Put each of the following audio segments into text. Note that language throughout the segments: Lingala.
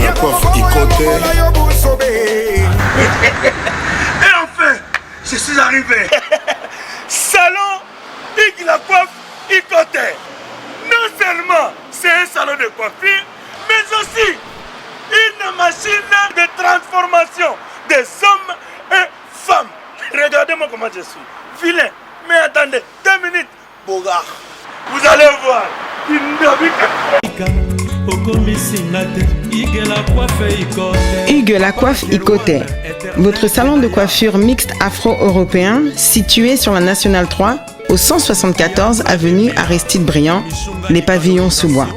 la coiffe Ikote. Et enfin, je suis arrivé. Salon Hugues la coiffe Ikote. Non seulement c'est un salon de coiffure, mais aussi une machine de transformation des hommes et femmes. Regardez-moi comment je suis. Vilain. Mais attendez, 2 minutes. Bogard. Vous allez voir. Hugues la coiffe Ikote. Votre salon de coiffure mixte afro-européen situé sur la Nationale 3 au 174 avenue Aristide Briand, les pavillons sous bois.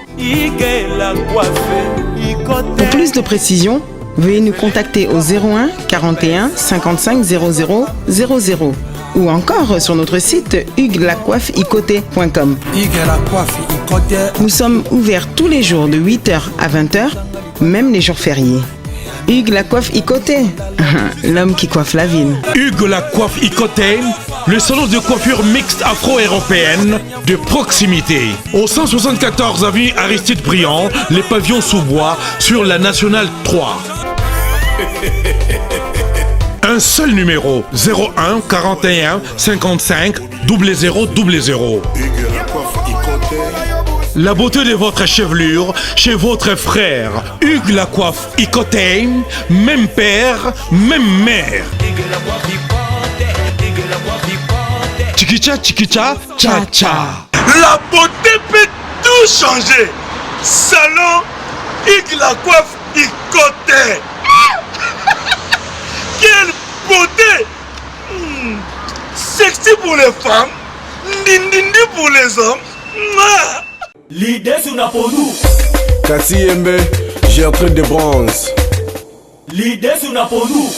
Pour plus de précisions, veuillez nous contacter au 01 41 55 00 00 ou encore sur notre site huguelacoiffeikote.com. Nous sommes ouverts tous les jours de 8h à 20h, même les jours fériés. Hugues la coiffe Ikote, l'homme qui coiffe la ville. Hugues la coiffe Ikote, le salon de coiffure mixte afro-européenne de proximité. Au 174 avenue Aristide Briand, les pavillons sous bois sur la Nationale 3. Un seul numéro, 01 41 55 00 00. La beauté de votre chevelure chez votre frère. Hugues la coiffe Ikote, même père, même mère. Chikicha, chikicha, cha cha. La beauté peut tout changer. Salon Hugues la coiffe Ikote. Quelle beauté! Sexy pour les femmes, ndindindi pour les hommes. L'idée c'est pour nous. Kassi Yembe, j'ai un truc de bronze. L'idée c'est pour nous.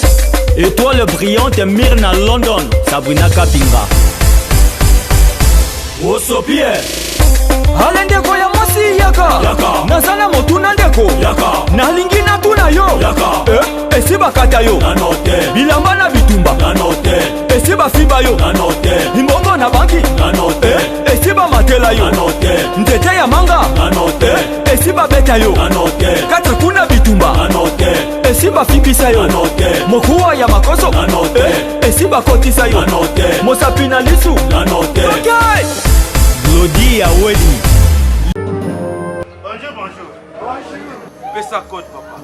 Étoile brillante Myrna London, Sabrina Kapinga. Osopie. Alendeko ya mwasi yaka nazala motuna ndeko nalingi natuna yo esi bakata yo bilamba na bitumba esi bafiba yo limbongo na banki esi bamatela yo nzete ya manga esi babeta yo kata kuna bitumba esi bafibisa yo mokuwa ya makoso esi bakotisa yo mosapi na lisu Glody à Welly. Bonjour, bonjour. Fais ça code, papa.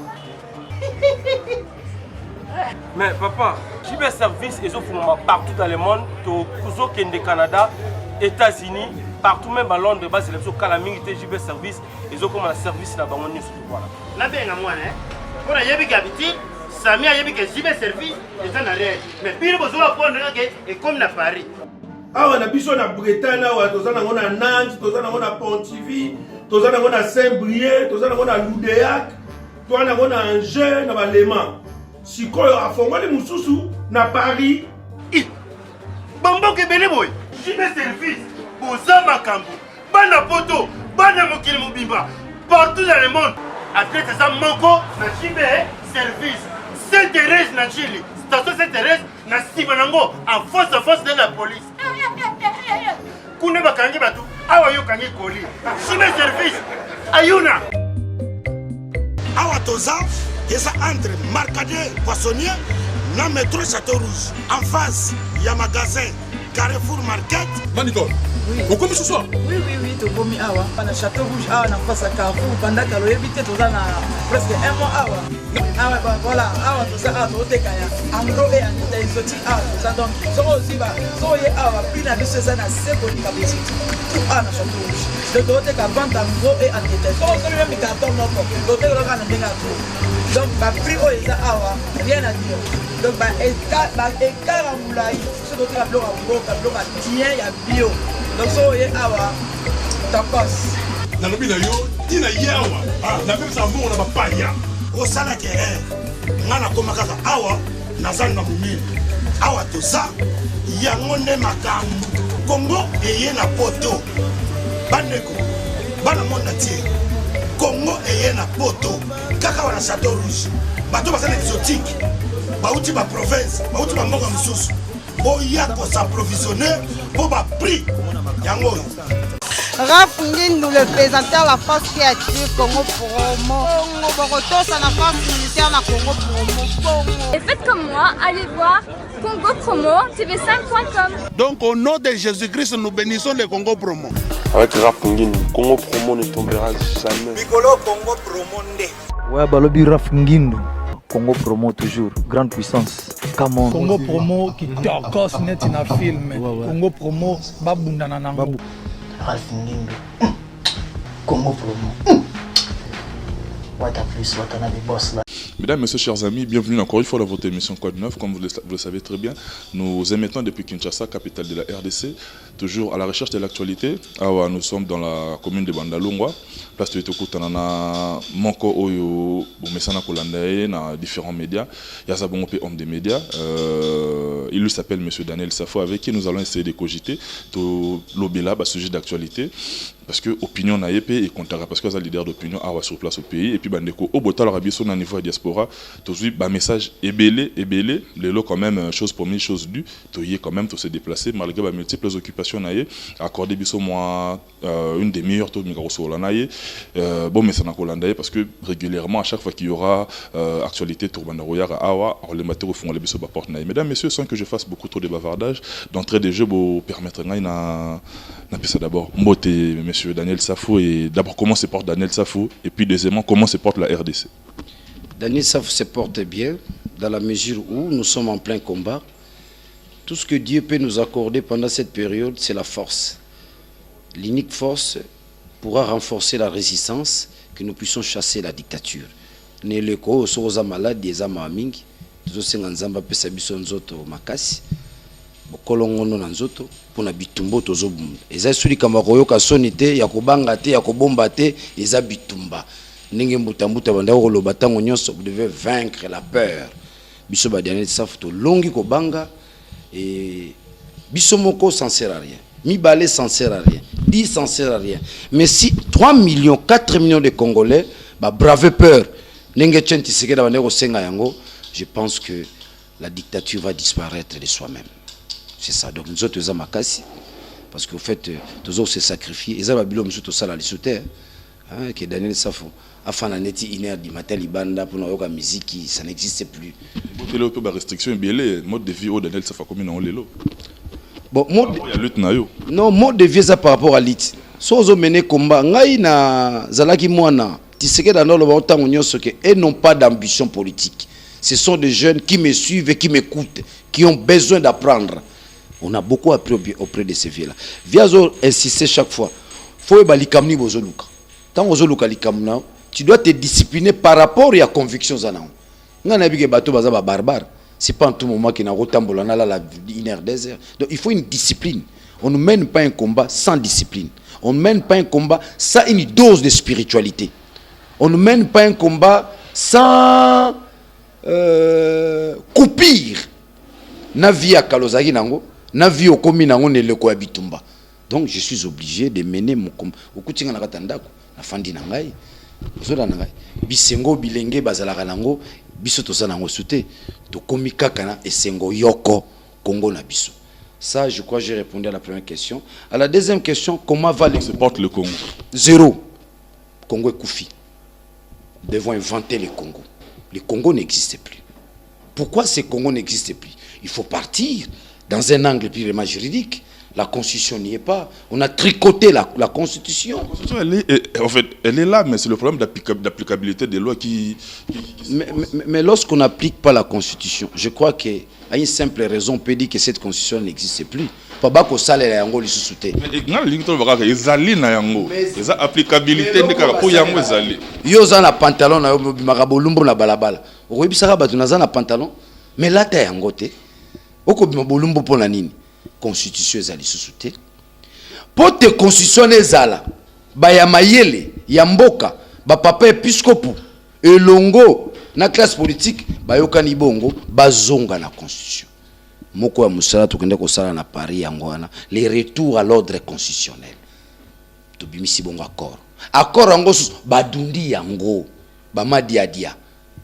Mais papa, j'ai des services et partout dans le monde, au Canada, États-Unis, partout même à Londres, c'est le Calaming, j'ai des services et ils ont comme un service là-bas. Voilà. Là, bien, moi, hein. Pour y avoir habitude, Samy a eu que j'ai des services et ça n'a rien. Mais puis, il faut prendre et comme à Paris. Awa na biso na Bretagne awa tozana ngona Nantes, tozana ngona Pontivy, tozana ngona Saint-Brieuc, tozana ngona Loudéac, tozana ngona Angers na Balema. Sikoyo afongoli mususu na Paris. Bambo ke bele boy. Jibe service. Boza makambo. Bana poto, bana mokili mobimba. Partout dans le monde. Après ça manko na jibe service. Sainte-Thérèse na Chili. Station Sainte-Thérèse na Sibanango en face de la police. Kune bakangi batu awa yo kangi koli. Jibe service. Ayuna. Awa toza eza entre Marcadet Poissonnier na métro Château Rouge. En face, il y a magasin Carrefour Market. Manicole, oui. Vous commis ce soir? Oui, tu commis awa. Pendant Château Rouge, awa, na face à Carrefour, pendant que l'on évite, tu as presque un mois awa. Awa, voilà, awa, tu as awa, tu as Amro et Anita exotique awa, tu as donc, so aussi, so y awa, puis na biso ça na seko ni kabisi. Tout awa na Château Rouge. De l'autre côté, vente Amro et Anita. So aussi, même les cartons non pas. L'autre côté, on a des cartons. Donc, ma prix est awa, rien à dire. Donc, écart à moulaï, ce que tu as bloqué à bloqué à tien, il y a bio. Donc, so y awa, tacos. Dans le pays d'ailleurs, il y a yawa. La même ça, on n'a pas ya. Au salaire, on a comme awa, nazal na mumile. Awa to ça, yangone makam. Congo et na poto. Baneko, banamonda tie. Congo et na poto. Kaka wana Château Rouge. Bato basana exotique. Bauti ba province, bauti ba mboka mususu. Boya ko s'approvisionner pour ba prix. Yango. Raph Ngindou, le présentateur la force créative Congo Promo. Borotos à la force militaire na Congo Promo. Et faites comme moi, allez voir Congo Promo, tv5.com. Donc au nom de Jésus-Christ, nous bénissons le Congo Promo. Avec Raph Ngindou, Congo Promo ne tombera jamais. Piccolo Congo Promo nde. Ouais, balobi Raph Ngindou. Congo Promo toujours, grande puissance. Come on. Congo Promo qui torcos net in a film. Congo Promo babundana nango. Raph Ngindou. Congo Promo. What a plus, what a des boss là. Mesdames, Messieurs, chers amis, bienvenue encore une fois dans votre émission Code 9. Comme vous le savez très bien, nous émettons depuis Kinshasa, capitale de la RDC, toujours à la recherche de l'actualité. Nous sommes dans la commune de Bandalungwa, place de Tokutanana, Moko Oyo, Mesana Kolandae, dans différents médias. Il y a Zabongopé, homme des médias. Il lui s'appelle M. Daniel Safo, avec qui nous allons essayer de cogiter tout l'obéla, sujet d'actualité. Parce que l'opinion n'a pas et contraire, parce que les leaders d'opinion sur place au pays. Et puis, au botal, au niveau de diaspora, toujours un message ébélé, les lots quand même, chose première, chose due, tu quand même, tu se déplacer, malgré les multiples occupations, accorder moi une des meilleures taux de micro bon, mais ça n'a pas parce que régulièrement, à chaque fois qu'il y aura actualité, Tourbana Royal, les matériaux font les bisous à porte. Mesdames, Messieurs, sans que je fasse beaucoup trop de bavardage, d'entrée des jeux, pour permettre ça d'abord, Monsieur Daniel Safo, et d'abord comment se porte Daniel Safo, et puis deuxièmement comment se porte la RDC. Daniel Safo se porte bien, dans la mesure où nous sommes en plein combat. Tout ce que Dieu peut nous accorder pendant cette période, c'est la force. L'unique force pourra renforcer la résistance, que nous puissions chasser la dictature. Ne le ko soza malade des amamingi, tous ces nzamba pesa biso nzoto makasi. Bokolongono na nzoto pona bitumbo tozobunda. Eza suri kama koyoka sonite ya kobanga te ya kobomba te eza bitumba. Ndenge mbutambuta banda ko loba tango nyonso vous devez vaincre la peur. Biso ba Daniel Safo to longi kobanga et biso moko ça ne sert à rien. Mibale ça ne sert à rien. 10 ça ne sert à rien. Mais si 3 millions, 4 millions de Congolais ba brave peur. Ndenge tchenti sekeda banda ko senga yango, je pense que la dictature va disparaître de soi-même. C'est ça. Donc nous autres, makasi, parce qu'au fait, nous autres se sacrifier. Et ça va bien nous autres ça la lissoter, que Daniel Safo, afin la neti iner du matin libanda pour nous la musique, ça n'existe plus. Quelle est la restriction bien mode de vie au Daniel Safo comme on lelo. Bon, mode de lutte na yo. Non, mode de vie ça par rapport à l'it. Sozo mener combat, ngai na zalaki mwana, tiseke dans le autant union ce que et non pas d'ambition politique. Ce sont des jeunes qui me suivent et qui m'écoutent, qui ont besoin d'apprendre. On a beaucoup appris auprès de ces vieux-là. Viazo insistait chaque fois. Faut que likamni bozoluka. Tant bozoluka likamna, tu dois te discipliner par rapport à la conviction zanao. Ngana bige bato baza ba barbare. C'est pas en tout moment qu'il n'a rotambola na la une heure des heures. Donc il faut une discipline. On ne mène pas un combat sans discipline. On ne mène pas un combat sans une dose de spiritualité. On ne mène pas un combat sans coupir. Na vie à Kalozagi nango. Na vie au komi nango ne leko abitumba. Donc je suis obligé de mener mon combat. Okutinga na katandako na fandi na ngai. Zola na ngai. Bisengo bilenge bazalaka nango biso to sanango souté. To komi kaka na esengo yoko Congo na biso. Ça je crois j'ai répondu à la première question. À la deuxième question, comment va se porte le Congo? Zéro. Congo est koufi. Nous devons inventer le Congo. Le Congo n'existe plus. Pourquoi ce Congo n'existe plus? Il faut partir dans un angle purement juridique. La constitution n'y est pas. On a tricoté la constitution. La constitution, en fait, elle est là, mais c'est le problème d'applicabilité des lois qui... Mais lorsqu'on n'applique pas la constitution, je crois qu'à une simple raison, on peut dire que cette constitution n'existe plus. Pas que ça les yango les sous-soutés. Mais applicabilité pour yango ezali. Yo za na pantalon na yo makabolumbo na balabala. Oyebi saka batu na za na pantalon, mais là ta yango te. Oko bolumbo pona nini? Constitution ezali sous-souté. Pour te constitution ezala, ba ya mayele, ya mboka, ba papa episcopo, elongo na classe politique, ba yokani bongo, ba zonga na constitution. Moko ya musala tukende ko sala na Paris yangwana, les retours à l'ordre constitutionnel. To bimisi bongo accord. Accord yango ba dundi yango, ba madiadia.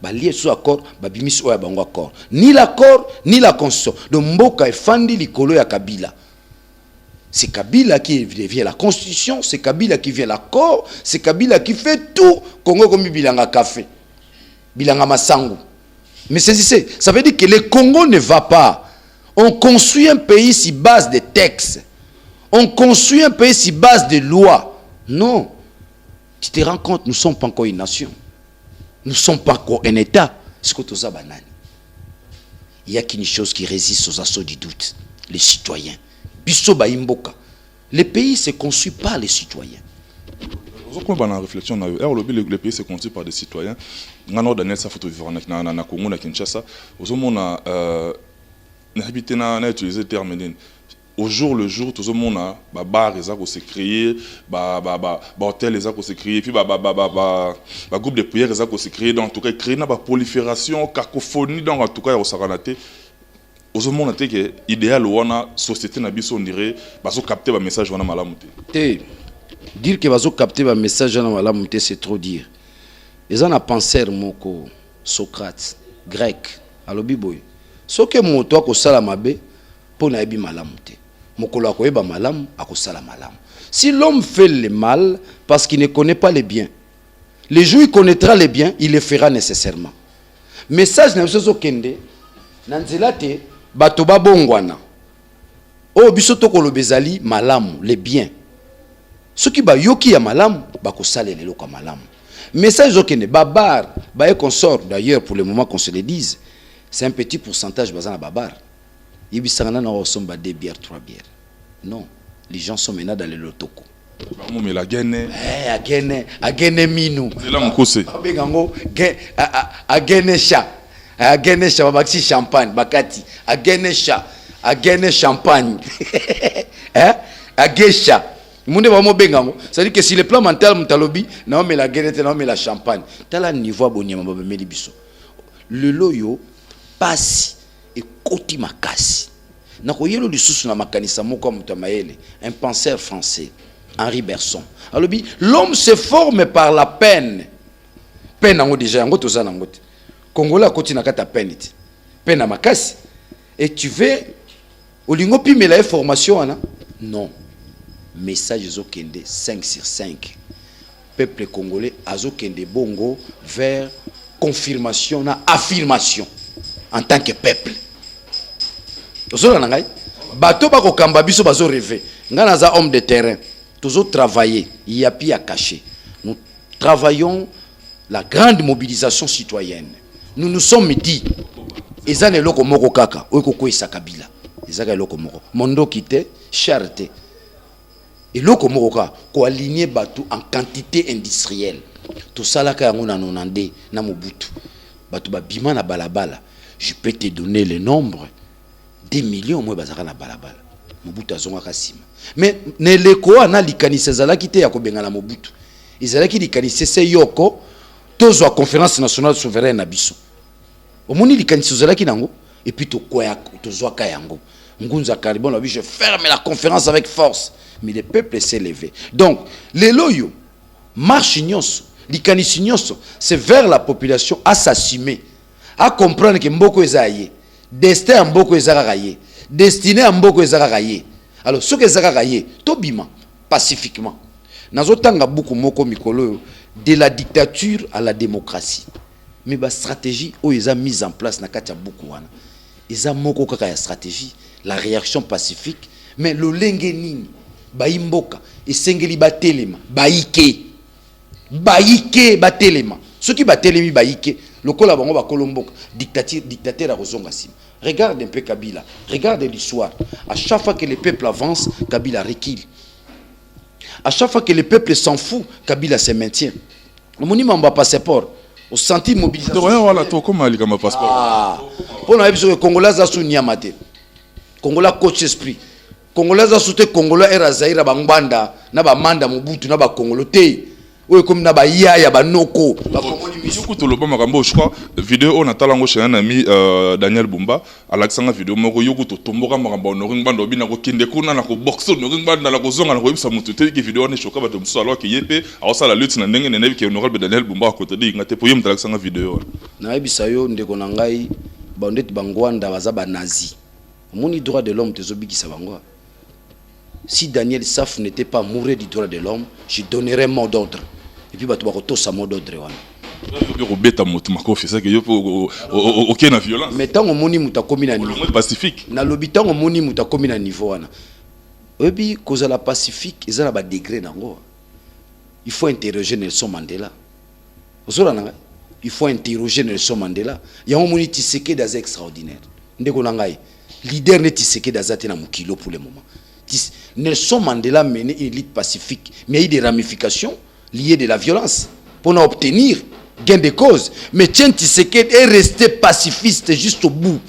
Ba lié sous accord, ba bimisi oya bango accord. Ni l'accord, ni la constitution. Donc mboka efandi likolo ya Kabila. C'est Kabila qui vient la constitution, c'est Kabila qui vient l'accord, c'est Kabila qui fait tout. Congo comme bilanga café, bilanga masango. Mais saisissez, ça veut dire que le Congo ne va pas. On construit un pays sur base de textes. On construit un pays sur base de lois. Non. Tu te rends compte, nous ne sommes pas encore une nation. Nous ne sommes pas encore un État. C'est que tout ça banane. Il n'y a qu'une chose qui résiste aux assauts du doute. Les citoyens. Le pays se construit par les citoyens. Quand on a réflexion, le pays se construit par des citoyens. Nous Daniel sa photo vivre na Congo na Kinshasa. On a habité na utiliser le terme au jour le jour tout le monde a bar les accords se créer hôtel les accords se créer puis groupe de prières les accords se créer donc en tout cas créer na prolifération cacophonie donc en tout cas au saranaté au monde a que idéal wana société na biso on dirait baso capter ba message wana malamu te dire que baso capter ba message wana malamu te c'est trop dire les en a penseur moko Socrate grec alobi boy soke moto ko sala mabe pona ebi malamu te mokolo akoyeba malamu akosala malamu. Si l'homme fait le mal parce qu'il ne connaît pas les biens, le jour où il connaîtra les biens, il les fera nécessairement. Message na biso kende na nzela te bato ba bongwana o biso to kolobezali malamu les biens. Ce qui ba yoki ya malamu bakosala lelo ka malamu. Message okende babar ba e consort d'ailleurs pour le moment qu'on se le dise, c'est un petit pourcentage bazana babar. Il y des bières, 3 bières. Non, les gens sont maintenant dans les lotoko. Mais la guenne. Agene minou. C'est là mon conseil. Agene chat. Agene chat, baxi champagne, bakati. Agene chat. Agene champagne. Agesha. Monde va mo bengango. C'est-à-dire que si le plan mental mutalobi, non mais la guenne, non mais la champagne. T'as niveau abonné ma meli biso. Le loyo passe. Et koti makasi nako yelo lisusu na makanisa moko mutamaele un penseur français Henri Bergson alobi l'homme se forme par la peine nango déjà yango toza nango te Congolais koti na kata peine te peine na makasi et tu veux olingo pimela formation ana non message ezokende 5/5 peuple congolais azokende bongo vers confirmation na affirmation en tant que peuple. Bato bako kamba biso bazo rêver. Ngana za homme de terrain. Toujours travailler. Il y a pire à cacher. Nous travaillons la grande mobilisation citoyenne. Nous nous sommes dit. Ezane loko moko kaka. Oiko ko isakabila. Ezaka loko moko. Mondo kite, charité. Et loko moko ka ko aligner bato en quantité industrielle. Tout ça là ka ngona nonande na Mobutu. Bato ba bima na balabala. Je peux te donner le nombre des millions moi bazaka na balabala Mobutu azonga kasima mais ne leko ana likanisa zalaki te ya kobenga na Mobutu ezalaki likanisa se yoko tozwa conférence nationale souveraine na biso omoni likanisa zalaki nango et puis to koya tozwa ka yango ngunza karibon la je ferme la conférence avec force mais le peuple s'est levé donc les loyo marche nyonso likanisa nyonso c'est vers la population à s'assumer à comprendre que mboko ezaye destin à mboko ezaraye destiné à mboko ezaraye alors ce que ezaraye tobima pacifiquement nazotanga buku moko mikolo de la dictature à la démocratie mais ba stratégie o eza mise en place na kati ya buku wana eza moko kaka ya stratégie la réaction pacifique mais lo lenge nini ba imboka esengeli batelema baike batelema ce qui batelemi baike lokola bango bakolomboka dictateur à rozonga sim. Regarde un peu Kabila, regarde l'histoire. À chaque fois que le peuple avance, Kabila recule. À chaque fois que le peuple s'en fout, Kabila se maintient. Le monument m'a passeport, au senti mobilisation. Voilà, toi comment il a passeport. Ah, pour nous dire que Congolais a soutenu Niamate. Congolais coach esprit. Congolais a soutenu Congolais era Zaïra bangbanda, na ba manda Mobutu na ba Congolais. Oui, comme na ba ya ba noko. Je crois vidéo on a talango chez un ami Daniel Bumba Alexandre vidéo moko yoku to tomboka makambo noring bando bina ko kinde kuna na ko boxer noring bando na ko zonga na ko yibisa mutu te ki vidéo ne choka bato muso alors que yepe awasa la lutte na ndenge ne nebi ke honorable Daniel Bumba ko te di ngate po yem Alexandre vidéo na yibisa yo ndeko na ngai bandet bangwanda baza ba nazi moni droit de l'homme te zobikisa bangwa si Daniel Saf n'était pas amoureux du droit de l'homme, je donnerais mot d'ordre. Et puis, tu vas tous à mot d'ordre. C'est que aucun na violence. Mais tant on moni muta komi na niveau pacifique. Na lobitant on moni muta komi na niveau wana. Obi cause la pacifique, ils ont ba degré nango. Il faut interroger Nelson Mandela. Il faut interroger Nelson Mandela. Il y a un moni Tshisekedi des extraordinaire. Ndeko nangai. Leader ne Tshisekedi azate na mukilo pour le moment. Nelson Mandela menait une élite pacifique, mais il y a des ramifications liées de la violence pour obtenir gain de cause. Mais Tshisekedi est resté pacifiste jusqu'au bout.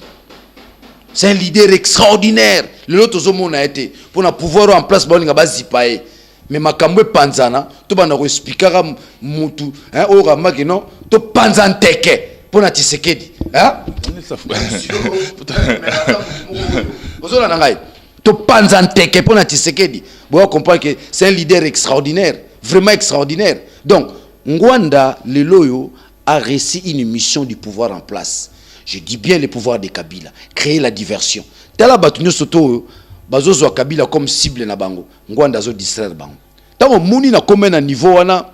C'est un leader extraordinaire. L'autre zomo a été pour pouvoir en place bolinga bazipae. Mais makambo panzana, to bana ko expliquera mutu, hein, ora magino, to panzanteke pour na Tshisekedi, hein? Ozola nangai. To panzanteke pour na Tshisekedi. Vous comprenez que c'est un leader extraordinaire, vraiment extraordinaire. Donc Ngwanda Leloyo a reçu une mission du pouvoir en place. Je dis bien le pouvoir de Kabila, créer la diversion. Tala batunyo soto bazozo Kabila comme cible na bango. Ngwanda zo distraire bango. Tango muni na comme na niveau wana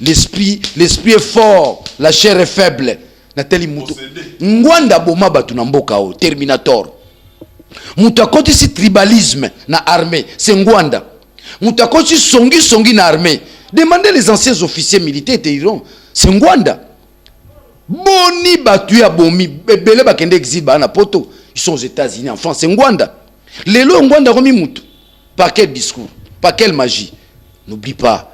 l'esprit est fort, la chair est faible. Na teli mutu. Ngwanda boma batu na mboka o Terminator. Mutu akoti si tribalisme na armée, c'est Ngwanda. Mutakoti songi na armée. Demandez les anciens officiers militaires te diront, c'est Ngwanda. Boni batu ya bomi bele bakende exil ba na poto. Ils sont aux États-Unis, en France, c'est Ngwanda. Lelo Ngwanda komi mutu. Par quel discours? Par quelle magie? N'oublie pas.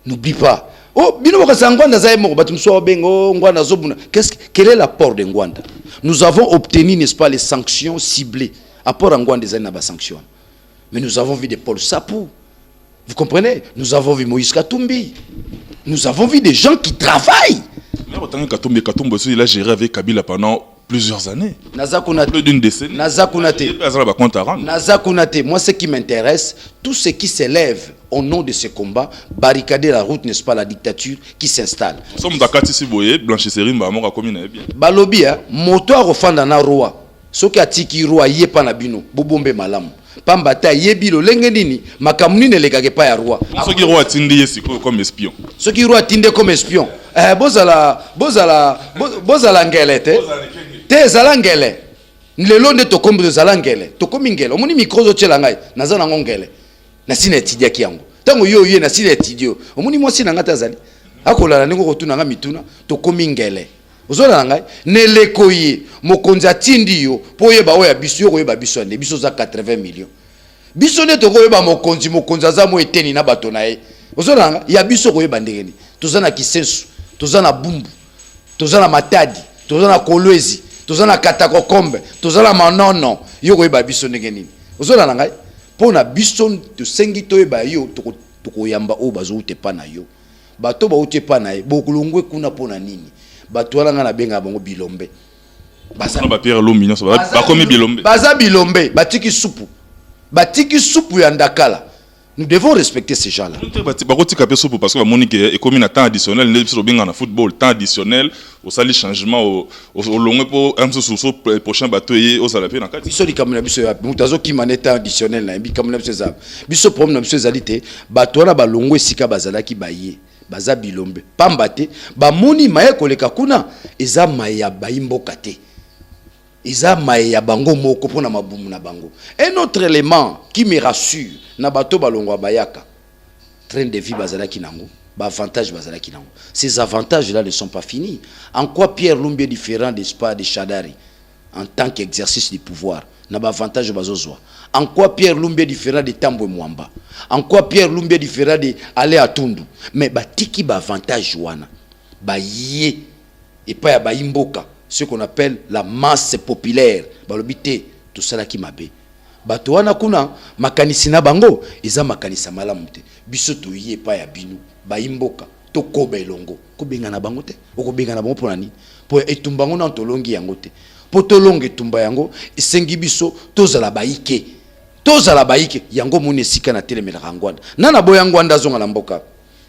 N'oublie pas. Oh, bino bakasa Ngwanda za moko batu mso bengo Ngwanda zobuna. Quel est l'apport de Ngwanda? Nous avons obtenu, n'est-ce pas, les sanctions ciblées. Apport Ngwanda za na ba sanctions. Mais nous avons vu des Paul Sapou. Vous comprenez? Nous avons vu Moïse Katumbi. Nous avons vu des gens qui travaillent. Katumbi aussi, il a géré avec Kabila pendant plusieurs années. Plus d'une décennie. Nazakunate. Moi, ce qui m'intéresse, tout ce qui s'élève au nom de ce combat, barricader la route, n'est-ce pas, la dictature qui s'installe. Nous sommes d'accord si vous voyez, blanchisserie, Balobi, moto a refanda na roi. Ce qui a tiki roi, yé pas na bino, bobombe malam. Pambata yebilo lengenini makamuni ne legage pa ya roi. Ceux qui roi tindi comme espion. Ceux qui roi tinde comme espion. Bozala ngelete. Te zala ngele. Lelo nde tokombe zala ngele. Tokomi ngele. Omoni micro zo tshela ngai. Nazana ngongele. Na sina etidia kiango. Tango yo na sina etidio. Omoni mwasi na ngata zali. Akola na ngo kotuna nga mituna tokomi ngele. Ozola ngai ne lekoyi mokonzi atindi yo po yeba oya biso yo koyeba biso ne biso za 80 millions. Biso ne to koyeba mokonzi aza mo eteni na bato na ye. Ozola ngai ya biso koyeba ndengeni. Tozana kisensu, tozana bumbu, tozana matadi, tozana kolwezi, tozana katakokombe, tozana manono yo koyeba biso ndengeni. Ozola ngai pona biso to sengi to yeba yo to koyamba o bazo te pa na yo. Bato ba uti pa na ye bokulungwe kuna pona nini? Batwala nga na benga bango bilombe. Baza ba Pierre Lomino ba komi bilombe. Baza bilombe, batiki supu. Batiki supu ya ndakala. Nous devons respecter ces gens-là. Bakoti kapé supu parce que Monique est comme un temps additionnel, ne biso benga na football, temps additionnel, au sali changement au long pour un sous prochain bateau et au salapé na kati. Biso li kamuna biso ya mutazo ki maneta additionnel na bi kamuna biso za. Biso problème na biso zalité, batwala ba longwe sika bazala ki baye. Baza bilombe pambate ba moni maye koleka kuna eza maye baimboka te eza maye ya bango moko pona mabumu na bango. Un autre élément qui me rassure na bato balongwa bayaka train de vie bazala kinango ba avantage bazala kinango. Ces avantages là ne sont pas finis. En quoi Pierre Lumbi est différent des spa de Shadari en tant qu'exercice du pouvoir na ba avantage bazozwa? En quoi Pierre Lumbi est différent de Tambwe Mwamba? En quoi Pierre Lumbi est différent de aller à Tundu? Mais batiki ba avantage wana ba yé et pas ba imboka, ce qu'on appelle la masse populaire. Ba lobité tout ça là qui mabe. Bato wana kuna makanisi na bango eza makanisa malamu te. Biso to yé pas ya binu ba imboka to koba elongo ko benga na bango te. Oko benga na bango pona ni? Po etumbango na tolongi yango te. Po tolonge tumba yango esengi biso tozala baike. Tozala baike yango moni sika na telemela Ngwanda. Nana boya Ngwanda zonga na mboka.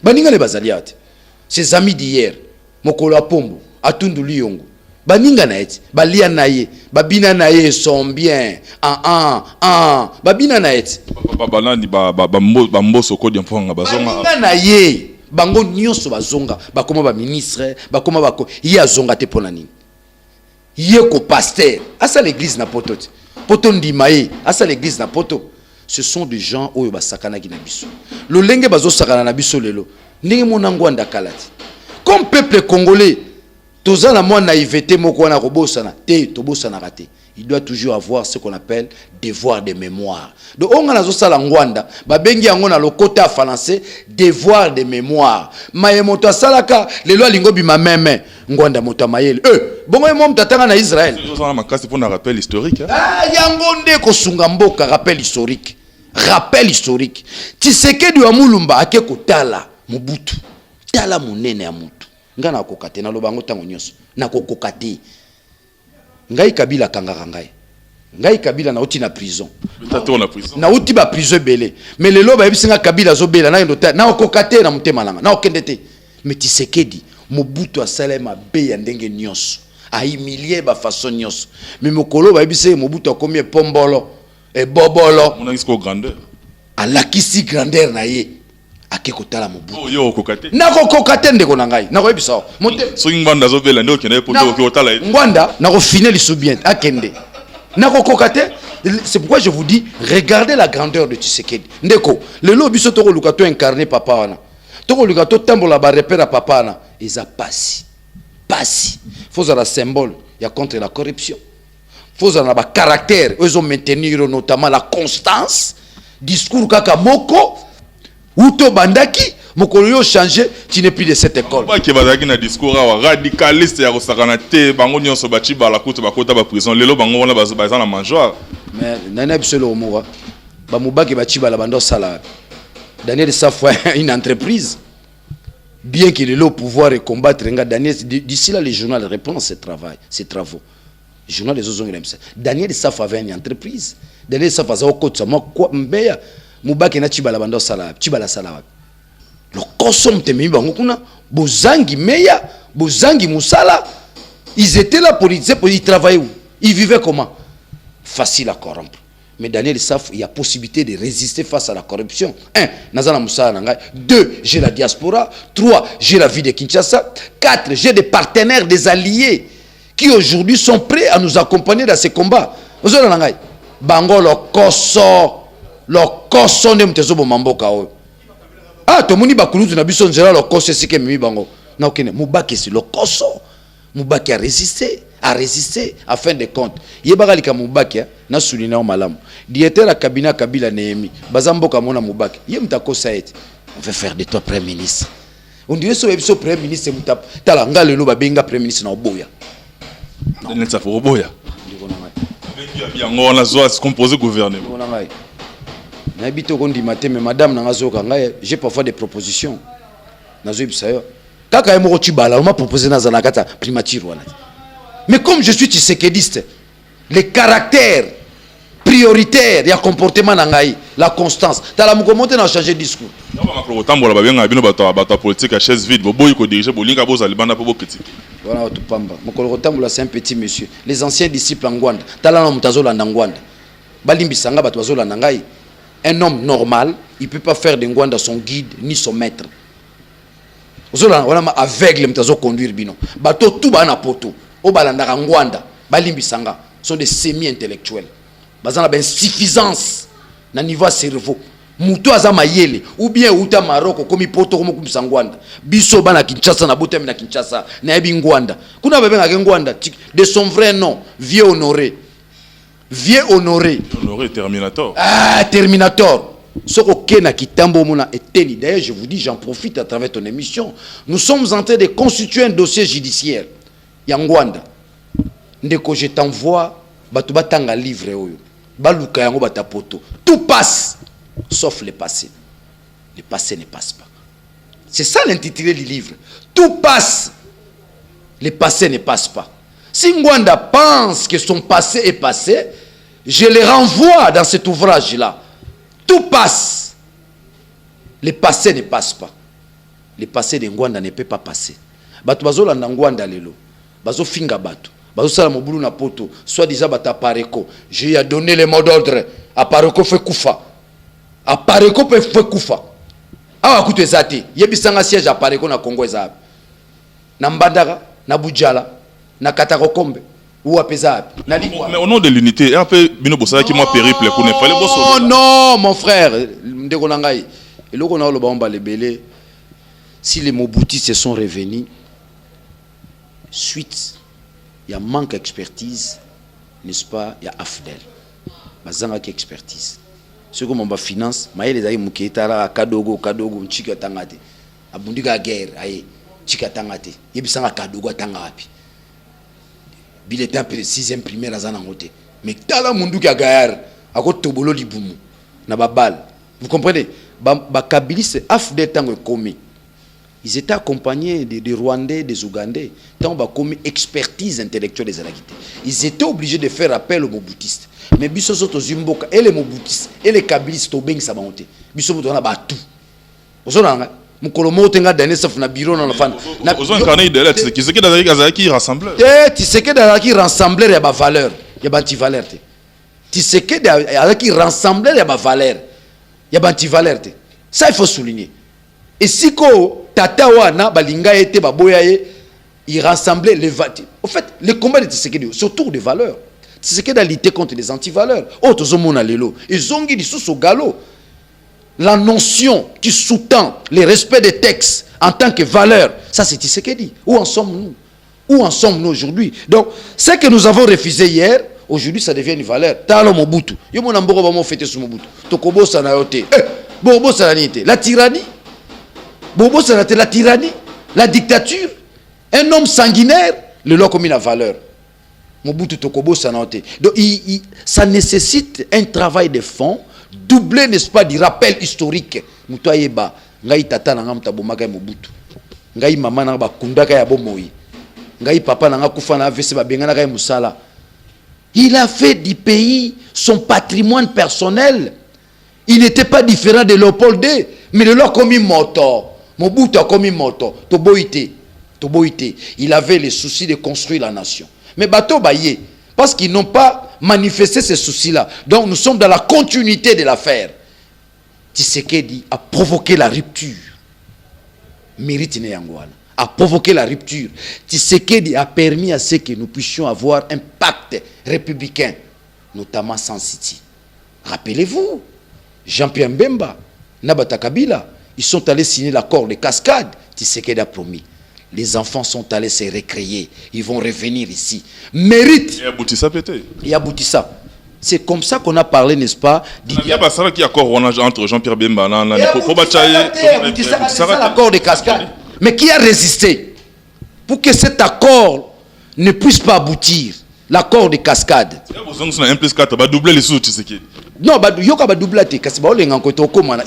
Baninga le bazaliate. Ses amis d'hier, Mokolo Apombo, Atundu Liyongo, baninga na eti balia na ye babina na ye sont bien babina na eti balandi bamboso kodi mponga bazonga baninga na ye bango nyonso bazonga bakoma ba ministre bakoma bako ye azonga te pona nini ye ko pasteur asa l'église na poto poto ndima ye asa l'église na poto. Ce sont des gens oyo basakana ki na biso lolenge bazo sakana na biso lelo ndenge mona ngwanda kalati comme peuple congolais toza na mwa naïveté moko wana kobosana te tobosana raté. Il doit toujours avoir ce qu'on appelle devoir de mémoire. Donc on a nazo sala ngwanda babengi yango na lokota français devoir de mémoire. Maye moto asalaka lelo alingo bima meme ngwanda moto mayele bongo mo mtatanga na Israël. Toza makasi pour un rappel historique. Ah yango nde ko sunga mboka rappel historique. Rappel historique. Tshisekedi wa Mulumba ake kotala Mobutu. Tala munene ya mutu. Nga na kokate na lobango tango nyonso. Na kokokate. Ngai Kabila kangaka ngai. Ngai Kabila na uti na prison. Na uti ba prison belé. Mais lelo ba yebisinga Kabila zo bela na ndota na kokate na mutema langa. Na okendete. Mais Tshisekedi Mobutu asalema be ya ndenge nyonso. A humilier ba façon nyonso. Mais mokolo ba yebise Mobutu akomi pombolo. Et bobolo on a jusqu'au grandeur à la kisi grandeur na ye ake kotala Mobutu yo kokate na kokate ndeko na ngai na ko yebisa mote so ngwanda zo bela ndo kende poto ko otala ngwanda na ko finir liso bien akende na kokate. C'est pourquoi je vous dis regardez la grandeur de Tshisekedi ndeko lelo biso to ko lukato incarner papa wana to ko lukato tambola ba repère papa wana eza pasi faut la symbole ya contre la corruption. Faut avoir un caractère, ils ont maintenir notamment la constance, discours kaka moko, uto bandaki, moko yo changé, tu n'es plus de cette école. Pas que bazaki na discours radicaliste ya kosakana te, bango nyonso bachi ba la kuta bakota ba prison, lelo bango wana baza na manjoa. Mais nana bisolo mowa, ba mubaki bachi ba la bando sala. Daniel Safwa une entreprise. Bien qu'il ait le pouvoir et combattre, Daniel d'ici là les journaux répondent à ces travaux. Journal des autres ça. Daniel Saf avait une entreprise. Daniel Saf a okotsa moi mbeya mubaki na chibala bando sala chibala sala. Le consomme te bango kuna bozangi meya bozangi musala. Ils étaient là pour ils travaillaient où? Ils vivaient comment? Facile à corrompre. Mais Daniel Saf, il y a possibilité de résister face à la corruption. 1. Nazana Moussa Nangay. 2. J'ai la diaspora. 3. J'ai la vie de Kinshasa. 4. J'ai des partenaires, des alliés qui aujourd'hui sont prêts à nous accompagner dans ces combats. Vous avez l'angay. Bango le koso ne mtezo bo mamboka o. Ah to muni bakulutu na biso nzela le koso sike mi bango. Na okene mubaki si le koso. Mubaki a résisté afin de compte. Yebaka lika mubaki na sulina o malamu. Directeur à cabinet Kabila Nehemi. Bazamboka mona mubaki. Ye mtakosa eti. On veut faire de toi premier ministre. On dirait so ebiso premier ministre mutap. Tala ngale lo babenga premier ministre na oboya. Daniel Saforoboya. On a composé gouvernement. Mais madame, j'ai parfois des propositions. Kaka m'a proposé dans primature. Mais comme je suis tshisekediste, les caractères prioritaires, il y a comportement nangai, la constance. T'as la moukomote n'a changé de discours. Politique à chaise vide, voilà, c'est un petit monsieur. Les anciens disciples en Gwanda, un homme normal, il ne peut pas faire de Gwanda son guide ni son maître. Aveugle, il conduire bino. Bato tout bana poto, au balandara Gwanda, balimbi sanga sont des semi-intellectuels. Bazana ben suffisance na niveau cerveau. Mutu azama yele ou bien uta Maroko komi poto komo kumsangwanda. Biso bana Kinshasa na botem na Kinshasa na yebi Ngwanda. Kuna bebe ngake Ngwanda de son vrai nom, Vieux Honoré. Vieux Honoré. Honoré Terminator. Ah, Terminator. Soko kena kitambo mona eteni. D'ailleurs, je vous dis, j'en profite à travers ton émission. Nous sommes en train de constituer un dossier judiciaire. Yangwanda. Ndeko je t'envoie batu batanga livre oyo. Baluka yango batapoto. Tout passe sauf le passé. Le passé ne passe pas. C'est ça l'intitulé du livre. Tout passe. Le passé ne passe pas. Si Ngwanda pense que son passé est passé, je le renvoie dans cet ouvrage-là. Tout passe. Le passé ne passe pas. Le passé de Ngwanda ne peut pas passer. Batu bazolanda Ngwanda lelo. bazo finga bato bazo sala mobulu na poto soit déjà bata Pareko j'ai a donné les mots d'ordre à Pareko fait kufa à Pareko fait kufa awa kutu ezate yebisanga siège à Pareko na Congo ezabe na Mbandaka na Bujala na Katakokombe ou à Pézab na Likwa. Mais au nom de l'unité un peu bino bosala qui moi périple qu'on ne fallait pas. Non mon frère ndeko na ngai eloko na loba omba lebele si les Mobutis se sont revenus suite il y a manque d'expertise n'est-ce pas il y a AFDEL bazanga qui expertise ce que mon ba finance maïle zai muketara kadogo nchika tangate abundika guerre aye chika tangate yebisanga kadogo tangapi bulletin de 6e primaire azana ngote mais tala mundu ki agayar ako tobolo libumu na babal vous comprenez ba kabiliste AFDEL tango komi ils étaient accompagnés des Rwandais, des Ougandais. Tant bah comme expertise intellectuelle des Alakités. Ils étaient obligés de faire appel aux Mobutistes. Mais biso soto Zimboka et les Mobutistes et les Kabilistes au Beng Sabanté. Biso moto na ba tout. Ozona mukolomo tenga dane saf na bureau na fan. Na besoin carnet de lettres qui c'est que dans Azaki rassembleur. Tu sais que dans Azaki rassembleur il y a ba valeur, il y a ba anti-valeur. Tu sais que dans Azaki rassembleur il y a ba valeur. Il y a ba anti-valeur. Ça il faut souligner. Et si ko tata wana balinga était baboyaye il rassemblait les valeurs. En fait, le combat de Tshisekedi c'est autour des valeurs. Tshisekedi a lutté contre les anti-valeurs. Oh tozomona lelo, ils ont dit sous galop. La notion qui sous-tend le respect des textes en tant que valeur, ça c'est Tshisekedi. Où en sommes-nous? Où en sommes-nous aujourd'hui? Donc, ce que nous avons refusé hier, aujourd'hui ça devient une valeur. Talo Mobutu. Yo mon amboro ba mo fêter sur Mobutu. Tokobo sanayote. Bobo sananité. La tyrannie. Bobo c'est la tyrannie, la dictature. Un homme sanguinaire, le lot comme une valeur. Mobutu Tokobo Sanote. Donc ça nécessite un travail de fond, doublé, n'est-ce pas, du rappel historique. Moutoyeba, ngai tata nanga mtabomaka Mobutu. Ngai mama nanga bakundaka ya bomoi. Ngai papa nanga kufa na AVC babengana ka musala. Il a fait du pays son patrimoine personnel. Il n'était pas différent de Léopold II, mais de l'or comme moto. Mobutu a commis moto, Toboïté. Il avait le souci de construire la nation. Mais Bato Baye, parce qu'ils n'ont pas manifesté ces soucis-là. Donc nous sommes dans la continuité de l'affaire. Tshisekedi a provoqué la rupture. Mérite Neyangwana a provoqué la rupture. Tshisekedi a permis à ce que nous puissions avoir un pacte républicain, notamment sans City. Rappelez-vous, Jean-Pierre Mbemba, Nabata Kabila, ils sont allés signer l'accord de Cascade. Tshisekedi a promis. Les enfants sont allés se récréer. Ils vont revenir ici. Mérite. Et Aboutissa peut-être. Et Aboutissa. C'est comme ça qu'on a parlé, n'est-ce pas? Il y a un accord entre Jean-Pierre Bemba et c'est l'accord de Cascade. Mais qui a résisté pour que cet accord ne puisse pas aboutir? L'accord de Cascade. Un plus 4 va doubler les sous, Tshisekedi. Non, yoka ba double té kasi ba olenga nkoto komana.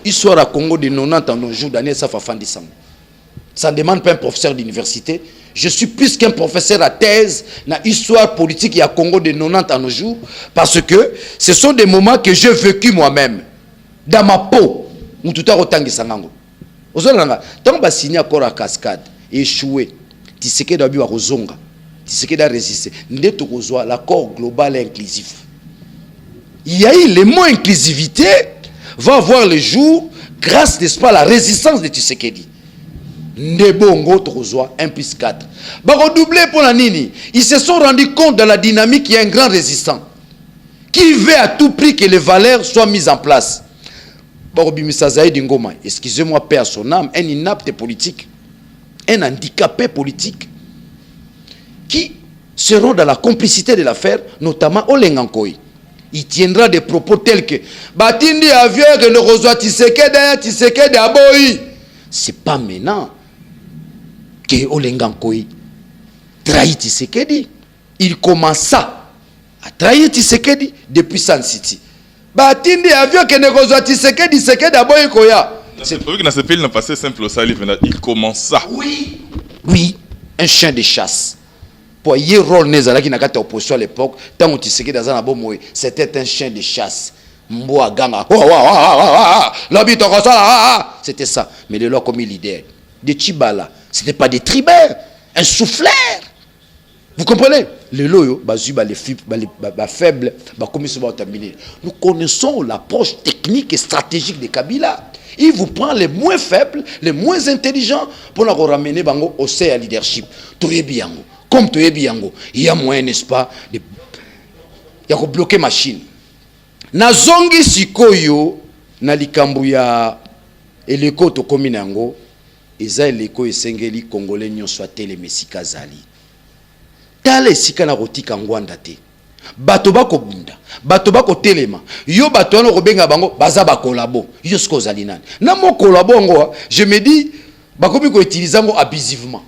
Histoire à Congo de 90 ans nos jours d'année ça fa fin décembre. Ça ne demande pas un professeur d'université. Je suis plus qu'un professeur à thèse dans l'histoire politique à Congo de 90 ans nos jours parce que ce sont des moments que j'ai vécu moi-même dans ma peau. Mututa rotangi sangango. Ozolanga, tant ba signé accord à Cascade et échoué. Tshisekedi a biwa kozonga. Tshisekedi a résisté. Ndeto kozwa l'accord global et inclusif. Il y a eu le mot inclusivité va voir le jour grâce, n'est-ce pas, à la résistance de Tshisekedi. Nebongo Trozoa 1 plus 4. Bah redoublé pour la Nini. Ils se sont rendus compte de la dynamique qu'il y a un grand résistant qui veut à tout prix que les valeurs soient mises en place. Excusez-moi, père son âme, un inapte politique, un handicapé politique qui seront dans la complicité de l'affaire, notamment au Lengankoi. Il tiendra des propos tels que Batindi avion que le reçoit Tshisekedi aboyi. C'est pas maintenant que Olengankoi trahit Tshisekedi. Il commença à trahir Tshisekedi depuis San City. Batindi avion que le reçoit Tshisekedi aboyi koya. C'est pas que dans ce pays n'a passé simple ça, il commença. Oui. Oui, un chien de chasse. Pour y rôle nezala qui n'a qu'à opposition à l'époque, tant que Tshisekedi dans un abomoy, c'était un chien de chasse. Mboa ganga. C'était ça. Mais de là comme leader. De Tchibala, c'était pas des tribeurs. un souffleur. Vous comprenez? Les loyaux, les faibles, nous connaissons l'approche technique et stratégique de Kabila. Il vous prend les moins faibles, les moins intelligents pour nous ramener au sein à leadership. Comme il y a moyen, n'est-ce pas, de bloquer machine. Nazongi sikoyo na likambu ya eleko to kominango eza eleko esengeli congolais nyonso atele mesika zali. Tala esika na rotika ngwanda te. Bato bako bunda, bato bako telema. Yo bato wana kobenga bango baza ba kolabo. Yo sko zali nani. Na mo kolabo ngo, je me dis bakomi ko utiliser ngo abusivement.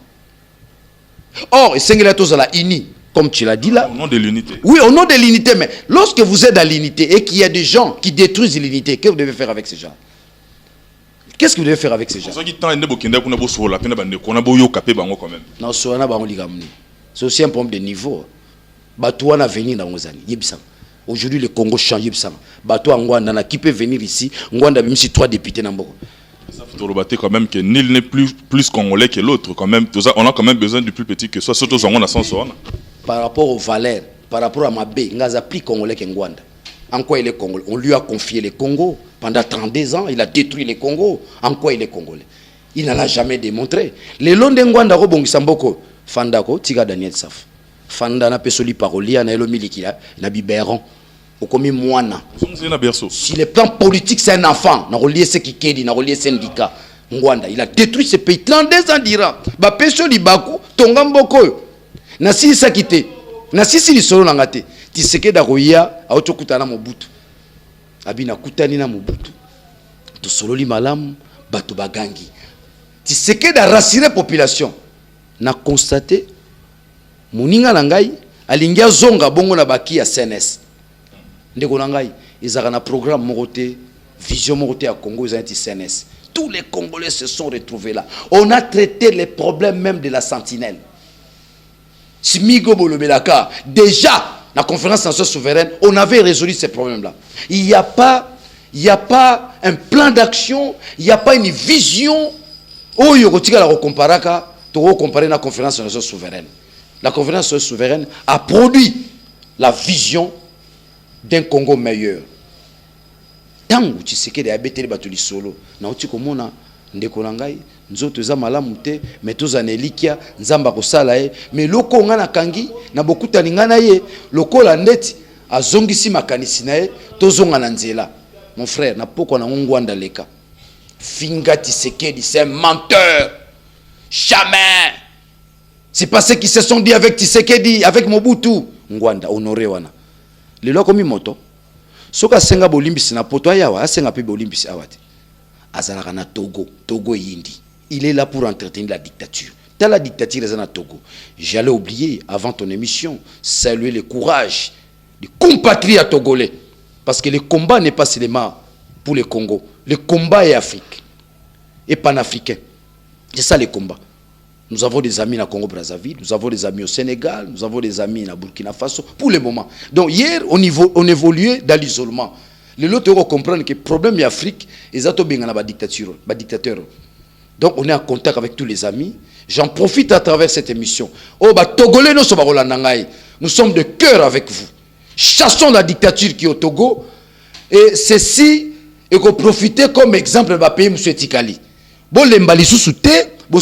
Or esengeli tozala ini comme tu l'as dit là. Au nom de l'unité. Oui, au nom de l'unité, mais lorsque vous êtes dans l'unité et qu'il y a des gens qui détruisent l'unité, qu'est-ce que vous devez faire avec ces gens? Qu'est-ce que vous devez faire avec ces gens? Non, c'est aussi un problème de niveau. Batouana venir dans nos années. Aujourd'hui, le Congo change. Batou Ngwanda, qui peut venir ici? Ngwanda, même si 3 députés dans Boko. Ça faut quand même que nul n'est plus congolais que l'autre. Quand même, on a quand même besoin du plus petit que soit. Surtout on a sans par rapport aux valeurs, par rapport à Mabé, il a plus congolais que Ngwanda. En quoi il est congolais? On lui a confié le Congo. Pendant 32 ans, il a détruit le Congo. En quoi il est congolais? Il n'en a jamais démontré. Les longs de Ngwanda, Robongisamboko, Fandako, Tiga Daniel Saf. Fanda na pesoli parolia na elo milikila na biberon. Okomi mwana. Si le plan politique c'est un enfant, na relié ce qui kedi, na relié syndicat. Ngwanda, il a détruit ce pays 32 ans d'Iran. Ba pesoli baku tongamboko. Na si ça quitté. Na si li solo ngate. Tiseke da roya a otokutana Mobutu. Abina kutani na Mobutu. To solo li malam bato bagangi. Tiseke da rassurer population. Na constaté Muninga nangai alingia zonga bongo na baki ya CNS. Ndeko nangai ezaka na programme moroté vision moroté à Congo ezanti CNS. Tous les Congolais se sont retrouvés là. On a traité les problèmes même de la sentinelle. Simigo Bolobelaka, déjà la conférence nationale souveraine, on avait résolu ces problèmes là. Il n'y a pas un plan d'action, il n'y a pas une vision. Oh yokotika la recomparaka, to comparer la conférence nationale souveraine. La conférence souveraine a produit la vision d'un Congo meilleur. Tangu Tshisekedi a bété les batuli solo. Na oti komona ndeko nangai nzoto za malamu te metoza nelikia nzamba kosala e mais loko ngana kangi na bokuta lingana ye loko la ndeti azongisi makanisi na ye tozonga na nzela. Mon frère na poko na ngwanda leka. Finga Tshisekedi c'est un menteur. Jamais. C'est pas ceux qui se sont dit avec Tshisekedi, avec Mobutu. Ngwanda, honoré wana. Le loko mi moto. Soka senga bolimbisi na poto ayawa, asenga pe bolimbisi awate. Azalaka na Togo, Togo yindi. Il est là pour entretenir la dictature. Dans la dictature est na Togo. J'allais oublier avant ton émission saluer le courage des compatriotes togolais parce que le combat n'est pas seulement pour le Congo. Le combat est Afrique et panafricain. C'est ça le combat. Nous avons des amis à Congo-Brazzaville, nous avons des amis au Sénégal, nous avons des amis à Burkina Faso, pour le moment. Donc hier, on évoluait dans l'isolement. Les autres comprennent que le problème de l'Afrique, ils ont une dictature. Donc on est en contact avec tous les amis. J'en profite à travers cette émission. Oh, Togolais, nous sommes de cœur avec vous. Chassons la dictature qui est au Togo. Et ceci, et qu'on profite comme exemple de pays, M. Tikali. Bon, l'embali sous thé. Et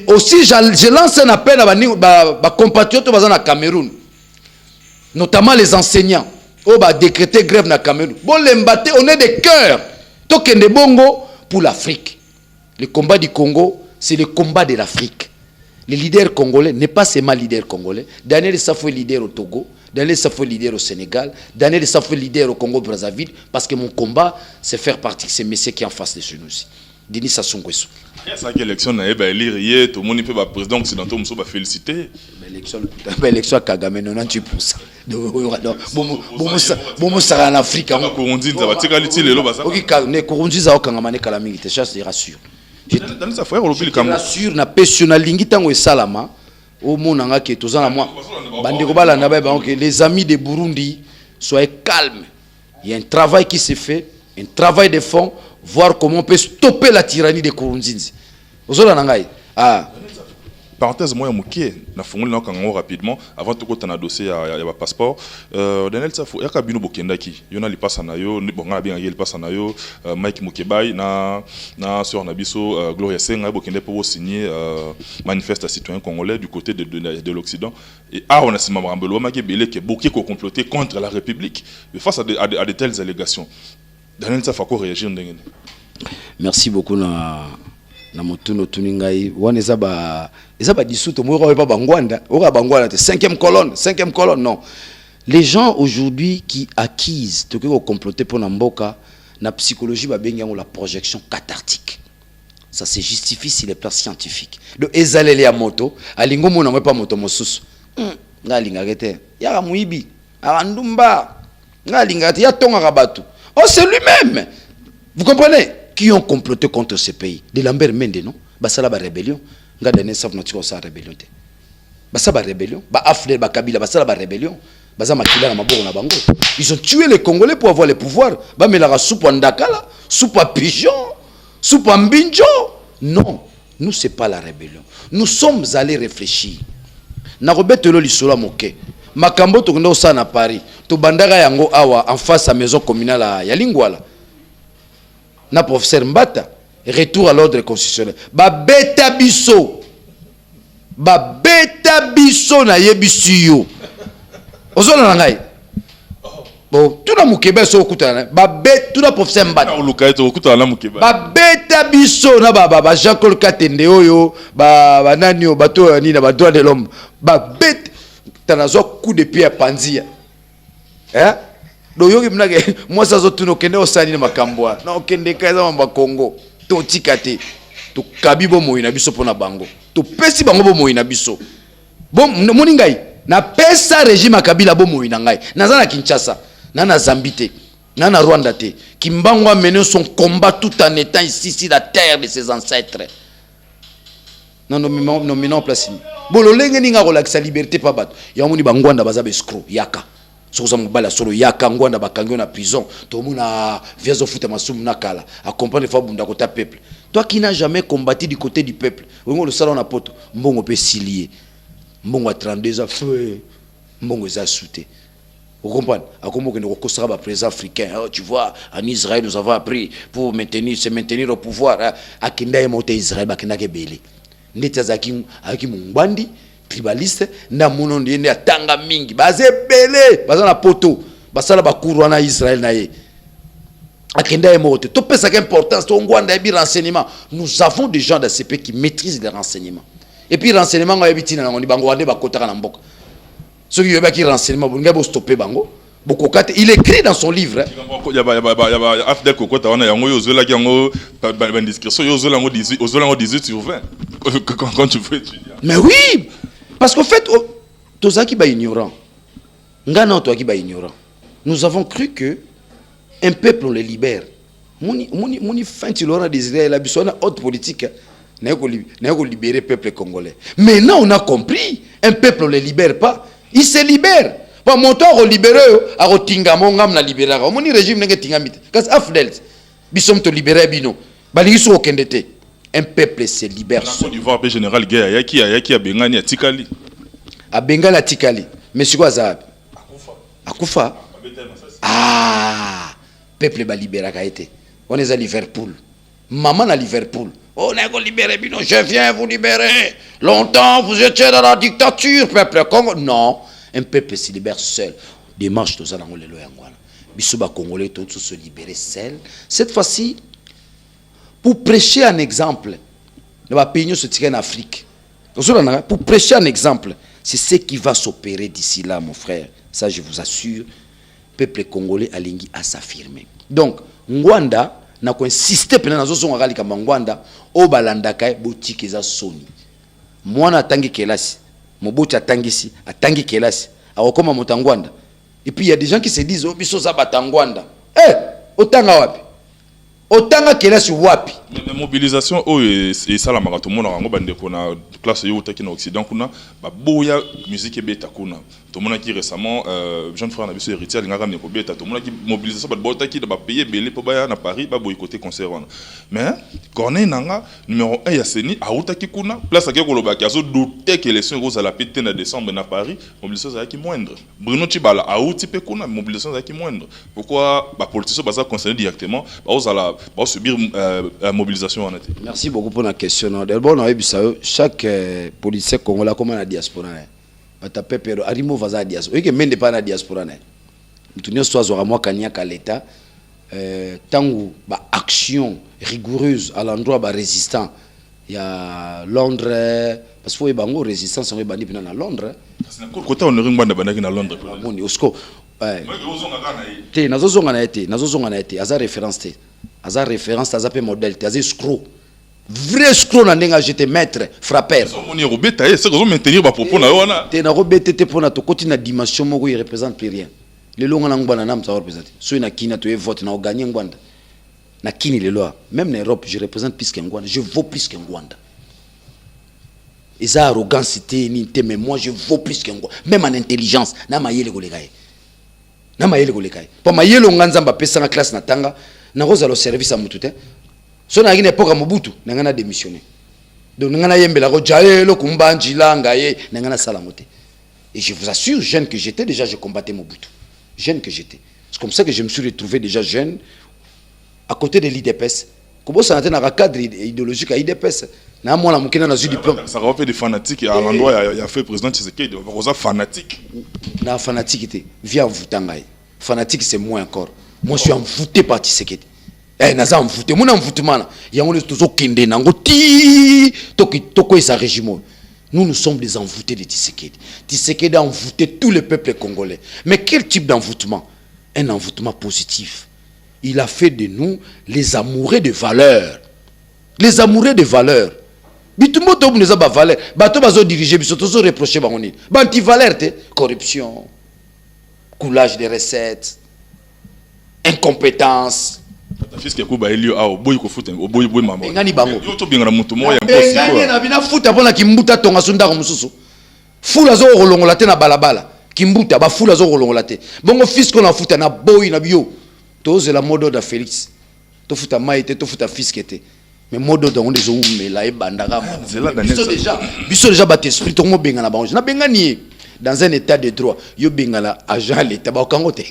aussi, je lance un appel à mes compatriotes au Cameroun, notamment les enseignants. On va décréter grève dans le Cameroun. Bon, on est de cœur. Token de Bongo pour l'Afrique. Le combat du Congo, c'est le combat de l'Afrique. Le leader congolais n'est pas seulement leader congolais. Daniel Safou est leader au Togo. Daniel Safou est leader au Sénégal. Daniel Safou est leader au Congo-Brazzaville. Parce que mon combat, c'est faire partie de ces messieurs qui sont en face de chez nous aussi. Denis Sassou Nguesso. Ça qui élection n'a pas élire tout le monde peut le président occidental nous va féliciter. L'élection à Kagame 98%. Bon sera en Afrique. Kurundi ça va tirer les lois ça. OK, ne Kurundi ça okangamane kala mingi te chasse te rassure. Dans sa frère le comme rassure na personnel lingi tango esalama au monanga ke tozana moi. Bandeko bala na ba OK, les amis de Burundi soyez calmes. Il y a un travail qui se fait, un travail de fond. Voir comment on peut stopper la tyrannie des Kurunzinzi. Ozola nangai. Ah. Parenthèse, moi, je suis rapidement, avant tout le dossier, il y a un passeport. Daniel Safou, il y a un bino bokendaki. Il y a un passe na yo, bon, il y a un passe na yo, Mike Mukebay, na sur Nabiso, Gloria Senga, bokende pour signer manifeste à citoyens congolais du côté de l'Occident. Et on a ce moment qui est beaucoup comploté contre la République. Mais face à de telles allégations, Daniel Safou a réagi. Merci beaucoup. Na motuno tuningai wana ezaba disuto mo ba bangwanda ora bangwanda te cinquième colonne non. Les gens aujourd'hui qui acquisent to ko comploter pour mboka na psychologie ba benga la projection cathartique. Ça se justifie sur les plans scientifiques. Donc ezaleli ya moto alingo mona pas moto mosusu. Ngalinga kete ya muibi arandumba ngalinga te ya tonga kabatu. Oh c'est lui-même. Vous comprenez? Qui ont comploté contre ce pays. De Lambert Mende, non? Basala ba rébellion. Nga dane saf na tiko sa rébellion te. Basala ba rébellion. Ba Afler, ba Kabila, basala ba rébellion. Baza makila na maboko na bango. Ils ont tué les Congolais pour avoir le pouvoir. Ba melara soupe en Dakala, soupe à pigeon, soupe en binjo. Non, nous c'est pas la rébellion. Nous sommes allés réfléchir. Na robetelo lisolo moke. Makambo to ndo sa na Paris. To bandaka yango awa en face à maison communale ya Lingwala. Na professeur Mbata, retour à l'ordre constitutionnel. Ba beta biso na yebisiyo. Ozona na ngai. Bon, tout na mukebe so okutana. Ba beta tout na professeur Mbata. Oluka to okutana na mukebe. Ba beta biso na ba Jean-Claude Katende oyo, ba nanio bato ni na ba droit de l'homme. Ba beta tanazo coup de pied à Panzia. Hein? Doyoki mnage moi ça zo tuno kende osani na makambwa na okende kaza mamba Congo to tikate to kabibo moyina biso pona bango to pesi bango bo moyina biso bon moni ngai na pesa régime akabila bo moyina ngai naza na Kinshasa na Zambie te na Rwanda te Kimbangu a mené son combat tout en étant ici sur la terre de ses ancêtres non nominant en place bon lo lenge ninga relaxa liberté pa bato ya moni bangwanda baza be escroc yaka. Soza mobala solo yaka ngwanda bakango na prison to mona viezo futa masumu nakala accompagner fa bunda kota peuple. Toi qui n'as jamais combattu du côté du peuple on le salon na poto mbongo pe silier mbongo a 32 ans feu mbongo za souté. Vous comprenez? Akombo que nous recosera ba président africain. Oh, tu vois, en Israël nous avons appris pour se maintenir au pouvoir à kinda monter Israël ba kinda ke belé. Ndeta zaki aki mungwandi tribaliste na munondi ne atanga mingi baze belé baza na poto basala bakuru na Israël na ye akenda emote to pesa importance to ngwanda ebi renseignement. Nous avons des gens de ces pays qui maîtrisent les renseignements et puis renseignement nga ebitina na ngoni bango wande bakotaka na mboka ceux qui yeba ki renseignement bonga bo stopper bango bokokate. Il écrit dans son livre ya Afdel kokota wana yango yozola ki yango ba discussion yozola ngo 18 sur 20 quand tu veux étudier. Mais oui, parce qu'en fait, Tozaki ba ignorant. Ngana toi qui ba ignorant. Nous avons cru que un peuple on le libère. Moni fin tu l'aura désiré la bisona haute politique. N'a ko libérer peuple congolais. Maintenant on a compris, un peuple on le libère pas, il se libère. Pas monto ko libérer a rotinga mongam na libérer. Moni régime n'enge tingamite. Kas afdel. Bisom to libérer bino. Balingi so okendete. Un peuple se libère. Côte d'Ivoire, général Gueye, yaki a Bengani a Tikali. A Bengani a Tikali. Mais c'est quoi ça? Akufa. Ah, peuple ba libéra kaite. On est à Liverpool. Maman à Liverpool. On est libéré, bino, je viens vous libérer. Longtemps vous étiez dans la dictature, peuple Congo. Non, un peuple se libère seul. Démarche tous dans le loyangwana. Bisoba congolais tous se libérer seul. Cette fois-ci pour prêcher un exemple, le pays se tire en Afrique. Pour prêcher un exemple, c'est ce qui va s'opérer d'ici là, mon frère. Ça, je vous assure, le peuple congolais a lingi à s'affirmer. Donc, Ngwanda n'a pas insisté pendant la zone orale comme Ngwanda, au balandaka boutique eza soni. Moi, na tangi kelasi, mon bouti a tangi si, a tangi kelasi, a okoma motangwanda. Et puis il y a des gens qui se disent, oh, biso za batangwanda. Eh, otanga wapi? Otanga kelasi wapi? La mobilisation et ça la tout le monde a bande kuna classe yo taki na occident kuna ba boya musique beta kuna tout le monde qui récemment jeune frère Nabiso héritier l'ingara ne kobeta tout le monde qui mobilisation ba bota qui ba payer belé pour ba na Paris ba boycotter concert wana mais Corneille nanga numéro 1 ya seni auta ki kuna place à koloba ki azo douter que les gens à la pété en décembre na Paris mobilisation za ki moindre Bruno Tibala auti pe kuna mobilisation za ki moindre pourquoi ba politiciens ba ça concerné directement ba subir mobilisation en été. Merci beaucoup pour la question. D'abord on a vu ça chaque policier congolais comme la diaspora batape pero arimo vaza diaspora eke mende pa na diaspora ne mutunyo soazo ra moi kanyaka l'état tangu ba action rigoureuse à l'endroit ba résistant il y a Londres parce que bango résistance on bandi pina na Londres côté on ring banda bandaki na Londres moni osko te nazozonga na été aza référence aza pe modèle te aza escroc vrai escroc na ndenga j'étais maître frappeur on est robeta c'est que maintenir ba propos na wana te na robeta te pona to koti na dimension moko il représente plus rien le longa na ngwana nam ça représente so na kina to vote na gagner ngwanda na kini le loi même en Europe je représente plus que ngwanda je vaux plus que ngwanda eza arrogance te ni te mais moi je vaux plus que ngwanda même en intelligence na mayele kolekaye pa mayele nganzamba pesa na classe na tanga na roza lo service à mutute so na ngine époque Mobutu nangana démissionné donc nangana yembela ko jaelo kumbanjila ngaye nangana salamote et je vous assure jeune que j'étais déjà je combattais Mobutu jeune que j'étais c'est comme ça que je me suis retrouvé déjà jeune à côté de l'IDPS comment ça n'a pas cadre idéologique à IDPS na moi la mukina na diplôme ça rappelle des fanatiques à l'endroit il y a fait président Tshisekedi rosa fanatique na fanatique via Mvutangai fanatique c'est moi encore moi je suis envoûté par Tshisekedi naza mvute muna mvutumana yango le tozo kende nango ti toko isa régime nous sommes des envoûtés de Tshisekedi. Tshisekedi a envoûté tout le peuple congolais. Mais quel type d'envoûtement? Un envoûtement positif. Il a fait de nous les amoureux de valeurs. Les amoureux de valeurs. Bitumbo to buneza ba valeur. Bato bazo diriger biso tozo reprocher banoni. Ba anti valeur te corruption, coulage de recettes, incompétence. Fiske ko ba elio a boy ko futa boy mama. Ngani bango. Yo to bingana mutu mo ya mposi ko. Ngani na bina futa pona kimbuta tonga sunda ko mususu. Fula zo rolongola te na balabala. Kimbuta ba fula zo rolongola te. Bongo fiske na futa na boy na bio. Toze la modo da Félix. To futa maite to futa fiske te. Mais modo da onde zo umela e bandaka. Biso déjà bat esprit to mo bengana bango. Na bengani dans un état de droit. Yo bengala agent l'état ba kangote.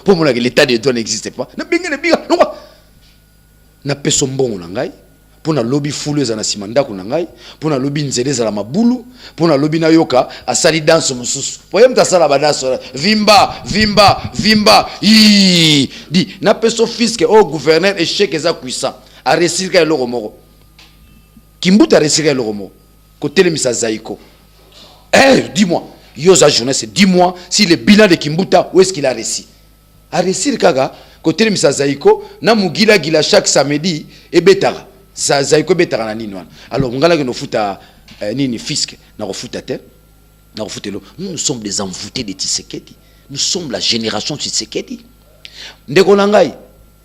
Pour moi, l'état de droit n'existe pas. Na peso mbongo na ngai pour na lobby fouleuse na simanda ko na ngai pour na lobby nzeleza la mabulu pour na lobby na yoka asali danse mususu pour yem ta sala badaso vimba di na peso fisque au gouverneur échec eza puissant a réussir ka eloko moko kimbuta réussir ka eloko moko ko telemisa zaiko dis-moi Yosa journaliste, dis-moi si le bilan de Kimbuta, où est-ce qu'il a réussi? A réussi kaka, côté de Misa Zaiko, na mugila gila chaque samedi, et betara. Zaiko betara na nini wana. Alors, ngala que nous futa nini fisque, na refuta te, na refuta lo. Nous sommes des envoûtés de Tshisekedi. Nous sommes la génération de Tshisekedi. Ndeko nangai,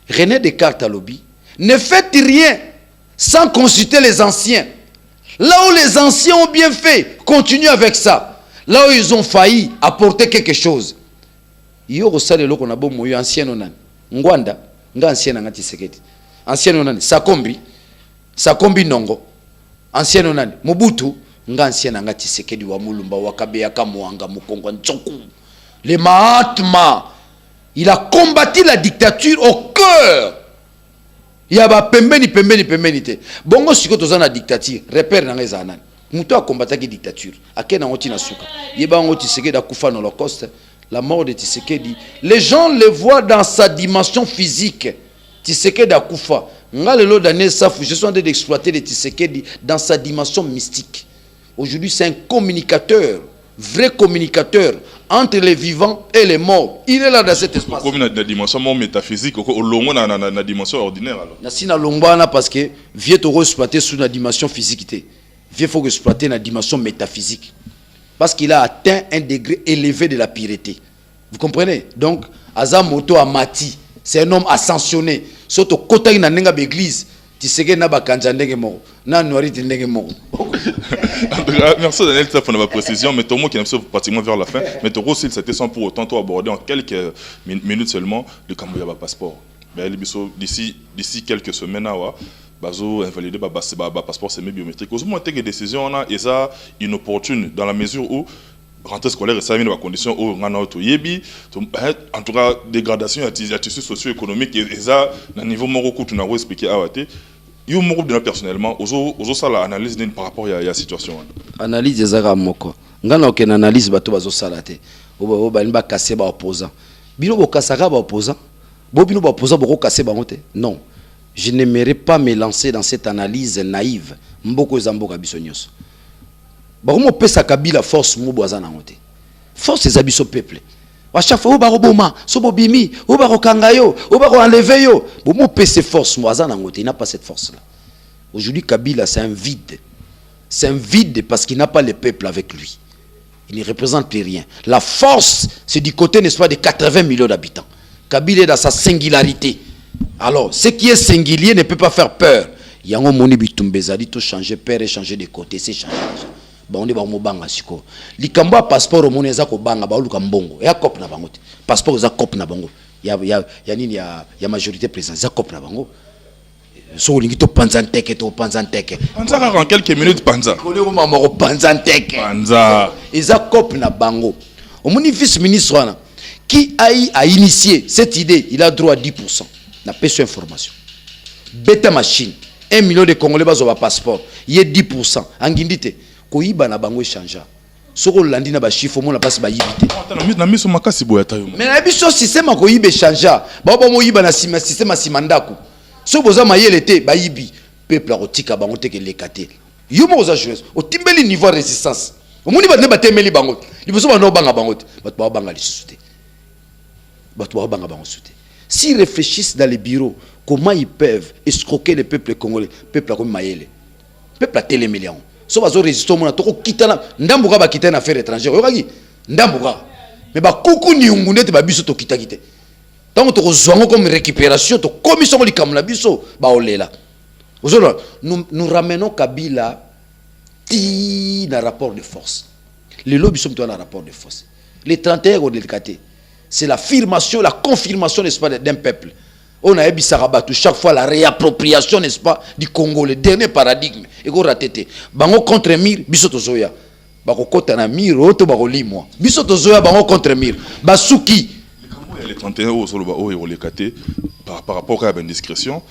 René Descartes à lobby, ne faites rien sans consulter les anciens. Là où les anciens ont bien fait, continuez avec ça. Là où ils ont failli apporter quelque chose. Yo osale loko na bomo yo ancien onani. Ngwanda, nga ancien ngati Tshisekedi. Ancien onani Sakombi Nongo. Ancien onani Mobutu, nga ancien ngati Tshisekedi wa Mulumba wa Kabeya Kamwanga Mukongo Ntsoku. Le Mahatma, il a combattu la dictature au cœur. Il y a ba pembeni te. Bongo siko tozana dictature, repère na ngeza nani. Moutou a combattu la dictature. Akena ngoti na suka. Yeba ngoti Tshisekedi a kufa dans l'Holocauste. La mort de Tshisekedi. Les gens le voient dans sa dimension physique. Tshisekedi a kufa. Ngalelo d'année safu. Je suis en train d'exploiter le Tshisekedi dans sa dimension mystique. Aujourd'hui, c'est un communicateur. Vrai communicateur entre les vivants et les morts. Il est là dans cet espace. Comme la dimension métaphysique, au long de la dimension ordinaire. Nasina lombana parce que vieux toro exploiter sous la dimension physique. Il faut exploiter la dimension métaphysique. Parce qu'il a atteint un degré élevé de la piété. Vous comprenez? Donc, Azamoto Amati, c'est un homme ascensionné. Surtout, quand il y a une église, tu sais qu'il y a un ndenge moko. Na noiri ndenge moko. En tout cas, merci Daniel pour ma précision, mais tout le monde qui aime pratiquement vers la fin, mais tout aussi c'était sans pour autant aborder en quelques minutes seulement le Cambodge passeport. D'ici quelques semaines, bazo invalider passeport semi-biométrique. Au moins, une décision et ça inopportune dans la mesure où rentrée scolaire et ça vient dans la condition où on a en tout cas dégradation à tissu socio-économique et ça, à niveau morocco, tu n'as pas expliqué à Wate. Yo moko personnellement, ozo ça l'analyse par rapport à la situation. Analyse des arabes moko. Ngana aucune analyse bato bazo salate. Oba ba casser ba opposant. Bino bo kasaka ba opposant. Bo bino ba opposant bo casser ba monte. Non. Je n'aimerais pas me lancer dans cette analyse naïve. Mboko zamboka bisonyos. Ba mo pesa kabila force mo boza na monte. Force des abisso peuple. À chaque fois, on va sobobimi, on va kangayo, on va enlever yo. Bon, mon PC force, moi, il n'a pas cette force-là. Aujourd'hui, Kabila, c'est un vide. C'est un vide parce qu'il n'a pas le peuple avec lui. Il ne représente plus rien. La force, c'est du côté, n'est-ce pas, de 80 millions d'habitants. Kabila est dans sa singularité. Alors, ce qui est singulier ne peut pas faire peur. Il y a un moni bitumbezali, tout changer, père et changer de côté, c'est changer. On est dans banga siko likamba passeport au eza ko banga ba luka mbongo ya cop na bango passeport za cop na bango ya nini ya majorité présidentielle za cop na bango so lingi to panzanteke panza en quelques minutes panza ko le mama ko panzanteke panza eza cop na bango au moni vice ministre wana qui a initié cette idée, il a droit à 10%. Na personne information beta machine 1 million de Congolais bazo ba passeport il y a 10% angindite koyiba na bango échangea soko landi na ba chiffre mo na passe ba yibité na miso makasi boyata yo mais na biso système ko yibe échangea ba mo yiba na système simandako so boza mayele te ba yibi peuple rotika bango te ke lekate yo mo za jouer au timbeli niveau résistance o moni ba ne ba temeli bango liboso ba no banga bango te ba to banga lisuté ba to banga bango suté s'ils réfléchissent dans les bureaux comment ils peuvent escroquer le peuple congolais peuple comme mayele peuple a télé millions. So bazo résister mon atoko kitana ndambuka ba kitana affaire étrangère yokaki ndambuka mais ba kuku ni ngundete ba biso to kitakite tant to zongo comme récupération to commission ko likamla biso ba olela ozolo nous ramenons Kabila ti na rapport de force les lobbies sont dans le rapport de force les 31 au délicaté c'est l'affirmation la confirmation n'est-ce pas d'un peuple. On a Ebisarabatou chaque fois la réappropriation, n'est-ce pas, du Congo, le dernier paradigme. Et qu'on ratete. Bango contre Mir, Bisoto Zoya. Bako kota na Mir, oto bako limo. Bisoto Zoya, bango contre Mir. Basuki. Les 31 euros sur le bas, par rapport à la indiscrétion,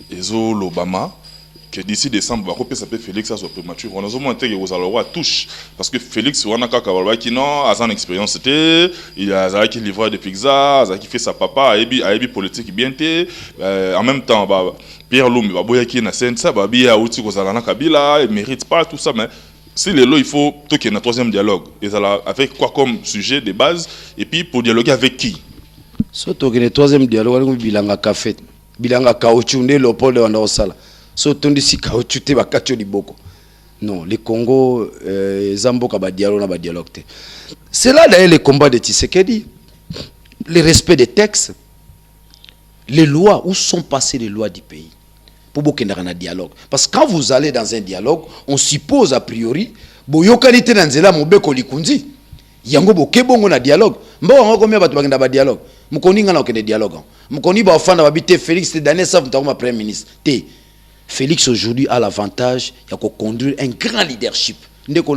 et l'Obama, que d'ici décembre, ça peut Félix soit prématuré. On a besoin de aux alors touche parce que Félix on a qui non a son expérience il a qui livre des pizzas, qui fait sa papa a politique bien en même temps Pierre Lumbi boya qui na scène ça bia outi ko zalana Kabila il mérite pas tout ça mais si les lots il faut tout qu'il y ait un troisième dialogue et ça avec quoi comme sujet de base et puis pour dialoguer avec qui surtout que le troisième dialogue bilanga café bilanga caoutchouc ne Léopold Wandosala. Non, le Congo, Zamboka ba dialogue na dialogue. C'est là d'ailleurs le combat de Tshisekedi, le respect des textes, les lois, où sont passées les lois du pays pour beaucoup de dialogue. Parce que quand vous allez dans un dialogue, on suppose a priori, boyokanité dans zela mobeko likunzi, yango bokebongo na dialogue. Mbo combien batu bakenda ba dialogue. Mukoni ngana okende dialogue. Mukoni ba ofanda ba bité Félix te Daniel Saf ntako ma premier ministre. Te Félix aujourd'hui a l'avantage de conduire un grand leadership. Vous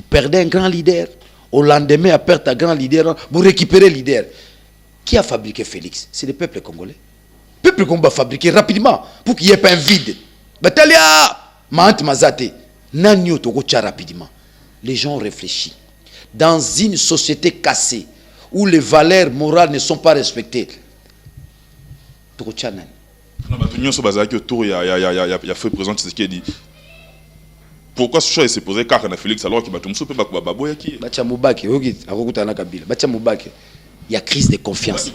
perdez un grand leader. Au lendemain, à perdre un grand leader, vous récupérez le leader. Qui a fabriqué Félix? C'est le peuple congolais. Le peuple congolais a fabriqué rapidement pour qu'il n'y ait pas un vide. Rapidement. Les gens ont réfléchi. Dans une société cassée, où les valeurs morales ne sont pas respectées, pourquoi ce choix s'est posé car on a Félix alors qu'il il y a crise de confiance.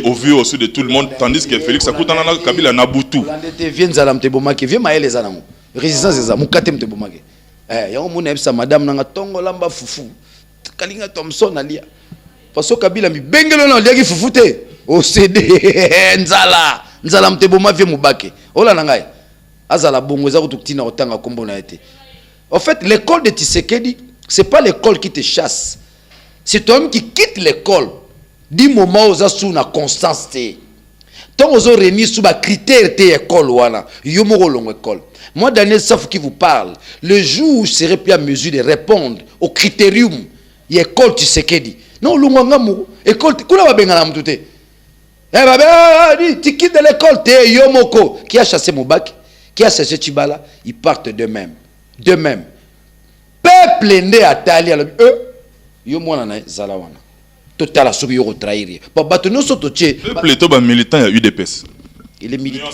Au vu aussi de tout le monde tandis que Félix a Kabila na butu. Résistance c'est ça mukatem te bomake. Yango mona ebisa madame nanga tongo lamba fufu. Kalinga Thompson alia. Parce que Kabila mi bengelo na liaki fufu te. O CD nzala mte bomavie mubake. Ola nangai. azala bongo za kutuktina otanga kombo na été. En fait, l'école de Tshisekedi, c'est pas l'école qui te chasse. C'est toi-même qui quitte l'école. Du moment où tu as une constance. Tant que tu as réuni sous les critères de l'école, tu as l'école. Moi, Daniel Safou qui vous parle, le jour où je serai plus à mesure de répondre au critérium de l'école Tshisekedi. Non, l'école, tu quittes l'école, tu es Yomoko. Qui a chassé Moubak, qui a chassé Chibala, ils partent d'eux-mêmes. De même, peuple né à Tali, yo mwana na zalawana. Total asobi yo trahir. Bato no soto tché. Peuple est un militant à UDPS. Et les militants.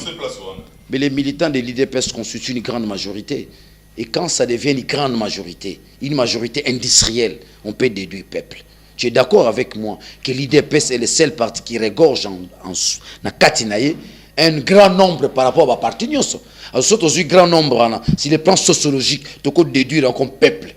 Mais les militants de l'UDPS constituent une grande majorité. Et quand ça devient une grande majorité, une majorité industrielle, on peut déduire peuple. Tu es d'accord avec moi que l'UDPS est le seul parti qui regorge en Katinaye un grand nombre par rapport à la partie. Alors, surtout un grand nombre, si les plans sociologiques, tu peux déduire comme peuple.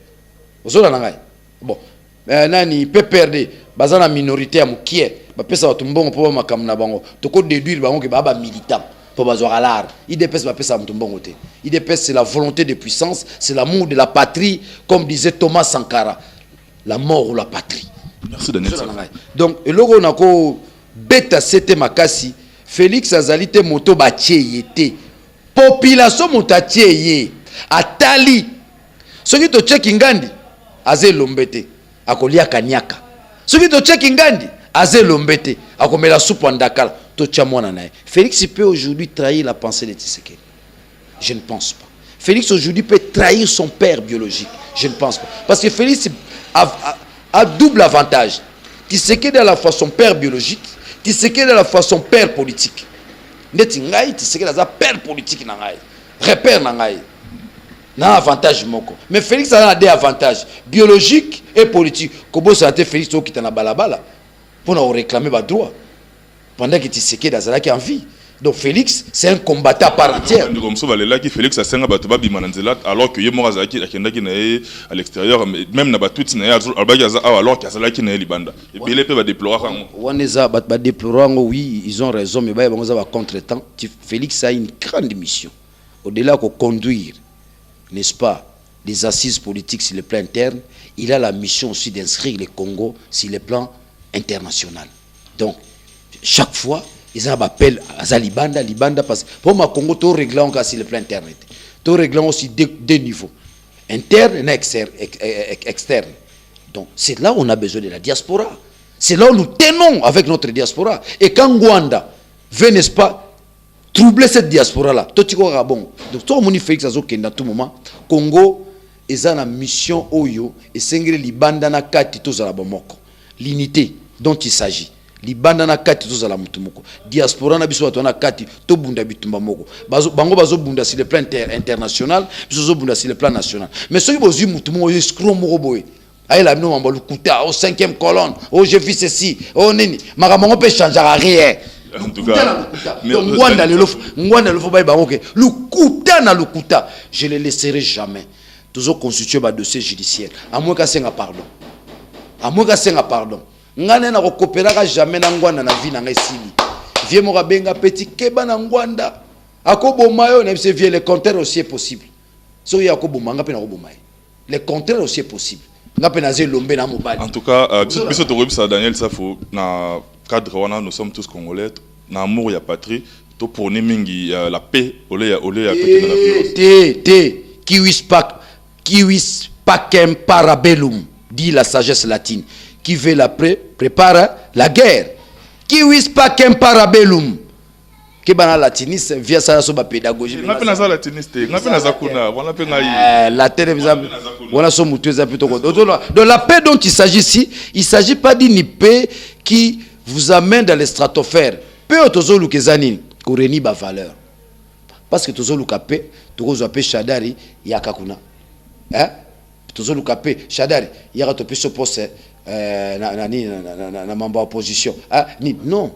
Bon, nani PPRD, bazan la minorité à Moukié, ça va tomber pour ma camna bango. Tu peux déduire bango que baba militant pour bazoir l'art. IDPS va ça tomber. IDPS c'est la volonté de puissance, c'est l'amour de la patrie, comme disait Thomas Sankara, la mort ou la patrie. Merci Daniel. Donc, le logo on a ko beta c'était makasi. Félix Azalite moto batieyete. Population motatieye. Atali. Soki to check ngandi aze lombete. Akolia kanyaka. Soki to check ngandi aze lombete. Akomela soupe ndakala. To chamwana nae. Félix peut aujourd'hui trahir la pensée de Tshisekedi. Je ne pense pas. Félix aujourd'hui peut trahir son père biologique. Je ne pense pas. Parce que Félix a double avantage. Tshisekedi à la fois son père biologique. Tshisekedi à la fois son père politique. Neti ngai Tshisekedi a père politique na ngai. Repère na ngai. Na avantage moko. Mais Félix a des avantages biologiques et politiques. Kobo ça a Félix qui na balabala pour nous réclamer ba droit. Pendant que Tshisekedi a qui en vie. Donc Félix, c'est un combattant par entière. Félix a senga batuba bimananzela alors que yemo azaki akendaki na à l'extérieur même na batutsi na alors que azalaki na libanda. Et puis les peut va déplorer ngo. Waneza ba déplorer ngo oui, ils ont raison mais ba bango za contretemps. Félix a une grande mission. Au-delà de conduire, n'est-ce pas, des assises politiques sur le plan interne, il a la mission aussi d'inscrire le Congo sur le plan international. Donc chaque fois ils ont appel à Libanda parce que pour ma Congo, tout réglant sur le plan interne. Tout réglant aussi deux niveaux. Interne et externe. Donc c'est là où on a besoin de la diaspora. C'est là où nous tenons avec notre diaspora. Et quand Rwanda veut, n'est-ce pas, troubler cette diaspora-là, tout est bon. Donc tout le monde fait que ça à tout moment. Congo, ils ont la mission Oyo et Sengre Libanda na kati to za bomoko. L'unité dont il s'agit. Libanda na kati to zala mutumoko diaspora na biso batona kati to bunda bitumba moko bango bazo bunda sur le plan international biso zo bunda sur le plan national mais ceux qui bozu mutumo escroc moko boy ay la bino mamba lukuta au 5e colonne oh j'ai vu ceci oh nini makamongo peut changer rien en tout cas ngwanda le fo bay bango ke lukuta na lukuta je le laisserai jamais toujours constituer ba dossier judiciaire à moins qu'à senga pardon ngane na coopérer jamais na ngwanda na vie na ngesili vie mo benga petit keba na ngwanda akoboma yo na se vie le contraire aussi est possible so ya akoboma ngape na koboma le contraire aussi est possible ngape na ze lombe na mobali. En tout cas biso to rebisa Daniel Safou na cadre wana nous sommes tous congolais na amour ya patrie to pour mingi la paix olé ya pété na violence qui wis pacem parabellum dit la sagesse latine. Qui veut la paix prépare la guerre. Qui wis pas qu'un parabellum. Qui bana latiniste via ça sur la pédagogie. On appelle ça latiniste. On appelle ça kuna. On appelle la télévision. On a son mutueux plutôt. Donc la paix dont il s'agit ici, il ne s'agit pas d'une paix qui vous amène dans les stratosphères. Paix autozo lukezani kureni ba valeur. Parce que tozo lukape, tozo paix shadari yakakuna. Hein? Tozo lukape shadari yakatope ce poste. Na mamba opposition non,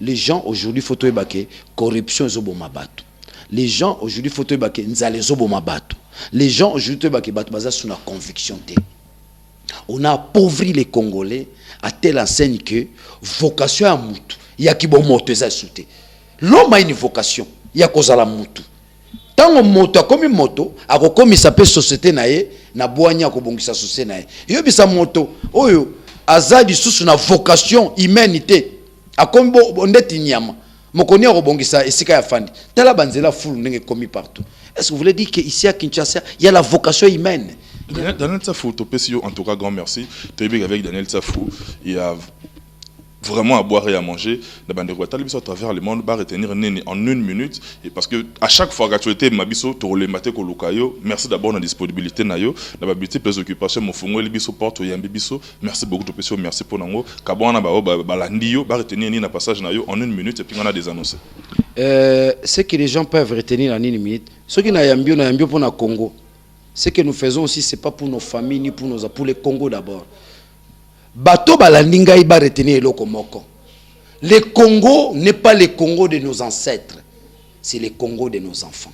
les gens aujourd'hui faut to ebake corruption ezobo mabatu. Les gens aujourd'hui faut to ebake nzale ezobo mabatu. Les gens aujourd'hui to ebake batu baza sur la conviction te. On a appauvri les Congolais à telle enseigne que vocation à mutu ya ki bo moto eza souté. L'homme a une vocation ya kozala mutu. Tant moto akomi moto akokomisa pe société na ye na boanya akobongisa société na ye yo bisa moto oyo azadi susu na vocation humanité akombo ondeti nyama mokoni akobongisa esika ya fandi tala banzela full ndenge komi partout. Est-ce que vous voulez dire que ici à Kinshasa il y a la vocation humaine? Daniel Tsafou, en tout cas grand merci. Avec Daniel Tsafou, il y a vraiment à boire et à manger. À travers le monde, va retenir en 1 minute. Et parce que à chaque fois que tu étais mabiso, tu le maté ko lukayo. Merci d'abord de la disponibilité nayo, la babité préoccupation mon fungo le biso porte yambi biso. Merci beaucoup de pesio, merci pour nango. Kabona ba landio va retenir ni na passage nayo en 1 minute et puis on a des annonces. Ce que les gens peuvent retenir en 1 minute, ce qui na yambio pour na Congo. Ce que nous faisons aussi, c'est pas pour nos familles ni pour le Congo d'abord. Bato balandinga iba retenir eloko moko. Le Congo n'est pas le Congo de nos ancêtres, c'est le Congo de nos enfants.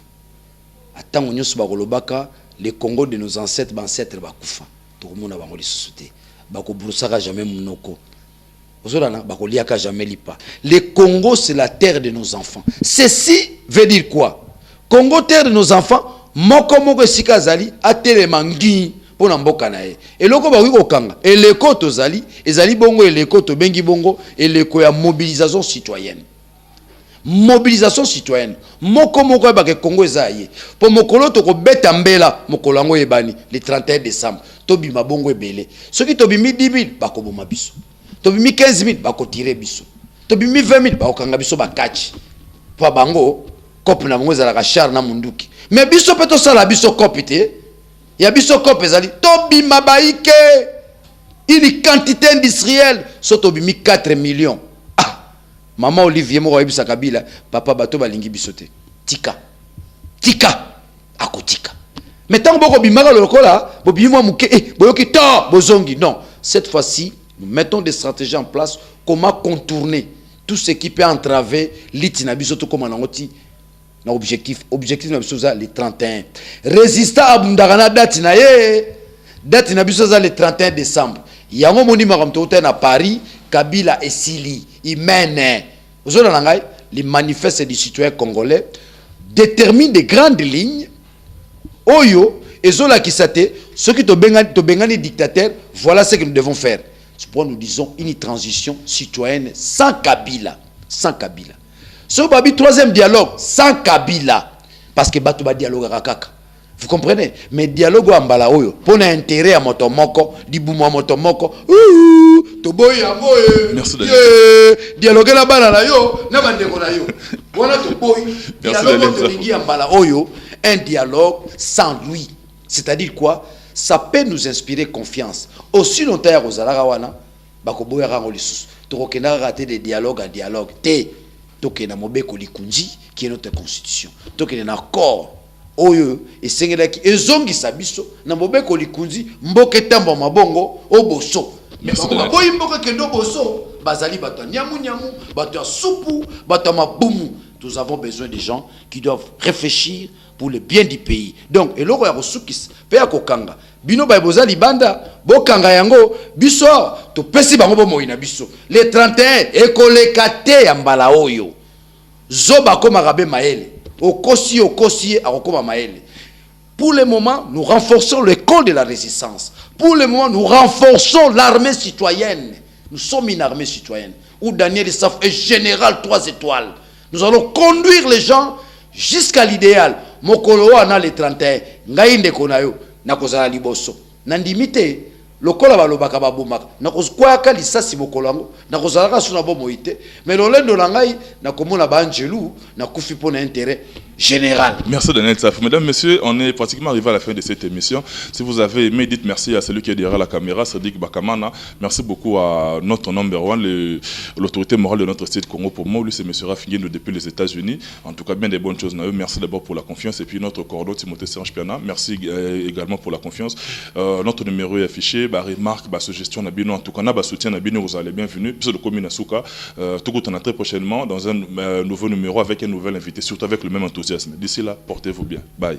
Attends onyo subakolobaka, le Congo de nos ancêtres bakufa. Tout le monde a bangoli société. Bako brusaka jamais munoko. Ozolana bako liaka jamais lipa. Le Congo c'est la terre de nos enfants. Ceci veut dire quoi? Congo terre de nos enfants, moko moko esika zali atelema ngi. Pour mboka na ye eloko ba wiko kanga eleko tozali ezali bongo eleko to bengi bongo eleko ya mobilisation citoyenne moko moko ba ke Congo ezaye po mokolo to ko beta mbela mokolo ngo ebani le 31 décembre to bima bongo ebele soki to bimi 10 000 ba ko boma biso to bimi 15 000 ba ko tirer biso to bimi 20 000 ba ko kanga biso ba kachi po bango kopi na bongo ezala ka char na munduki mais biso peto sala biso kopite ya biso kope ezali tobi mabaike une quantité industrielle soto bimi 4 millions. Ah maman Olivier mo yebisa Kabila papa bato balingi bisote tika akotika mais tant boko bimaka lokola bo bimwa muke boyoki ta bozongi non cette fois-ci nous mettons des stratégies en place comment contourner tout ce qui peut entraver l'itina bisoto comme ngoti. Objectif na bisoza le 31 résistant abundagana date na bisoza le 31 décembre yango monima kamtota na Paris Kabila esili imene ozola nangai les manifestes du citoyen congolais déterminent des grandes lignes oyo ezola kisate ceux qui to bengani dictateur voilà ce que nous devons faire c'est pourquoi nous disons une transition citoyenne sans Kabila. Ce babi troisième dialogue sans Kabila parce que bato ba dialogue rakaka. Vous comprenez? Mais dialogue en bala oyo pour intérêt à motomoko di bouma motomoko to boya moye. Merci dialogue na bala na yo na bandeko na yo. Voilà to boy. Dialogue to lingi en bala oyo un dialogue sans lui. C'est-à-dire quoi? Ça peut nous inspirer confiance. Aussi longtemps ya kozala wana bako boya rango lisusu. To kokena rater des dialogues à dialogue. Tokena mobeko likunji qui est notre constitution tokena accord oyo esengelaki ezongisa biso na mobeko likunji mboke tambo mabongo oboso boyi mboka kendo boso bazali bato nyamu bato supu bato mabumu. Nous avons besoin de gens qui doivent réfléchir pour le bien du pays. Donc eloko ya kosukis pe ya kokanga bino ba bozali banda bokanga yango biso to pesi bango bomoina biso le 31 ekolekate ya mbala oyo zoba koma rabe maele okosi akokoma maele. Pour le moment nous renforçons l'école de la résistance. Pour le moment nous renforçons l'armée citoyenne. Nous sommes une armée citoyenne où Daniel Issaf est général 3 étoiles. Nous allons conduire les gens jusqu'à l'idéal. Mokolo ana le 31 ngai ndeko na yo nakozala liboso nandimite lokola balobaka babomaka nakozkwaka lisasi mokolo ngo nakozala suna bomoite mais lolendo na ngai nakomona ba Angelou nakufi pour un intérêt général. Merci Daniel Tsafou. Mesdames, Messieurs, on est pratiquement arrivé à la fin de cette émission. Si vous avez aimé, dites merci à celui qui est derrière la caméra, Cédric Bakamana. Merci beaucoup à notre number one, l'autorité morale de notre site Congo pour moi. Lui, c'est M. Rafinguino depuis les États-Unis. En tout cas, bien des bonnes choses. Merci d'abord pour la confiance. Et puis notre cordon, Timothée Serge Piana. Merci également pour la confiance. Notre numéro est affiché. Remarque, suggestion, en tout cas, soutien, vous allez bienvenue. Puis le commune Asuka. Tout le monde très prochainement dans un nouveau numéro avec un nouvel invité, surtout avec le même enthousiasme. D'ici là, portez-vous bien. Bye.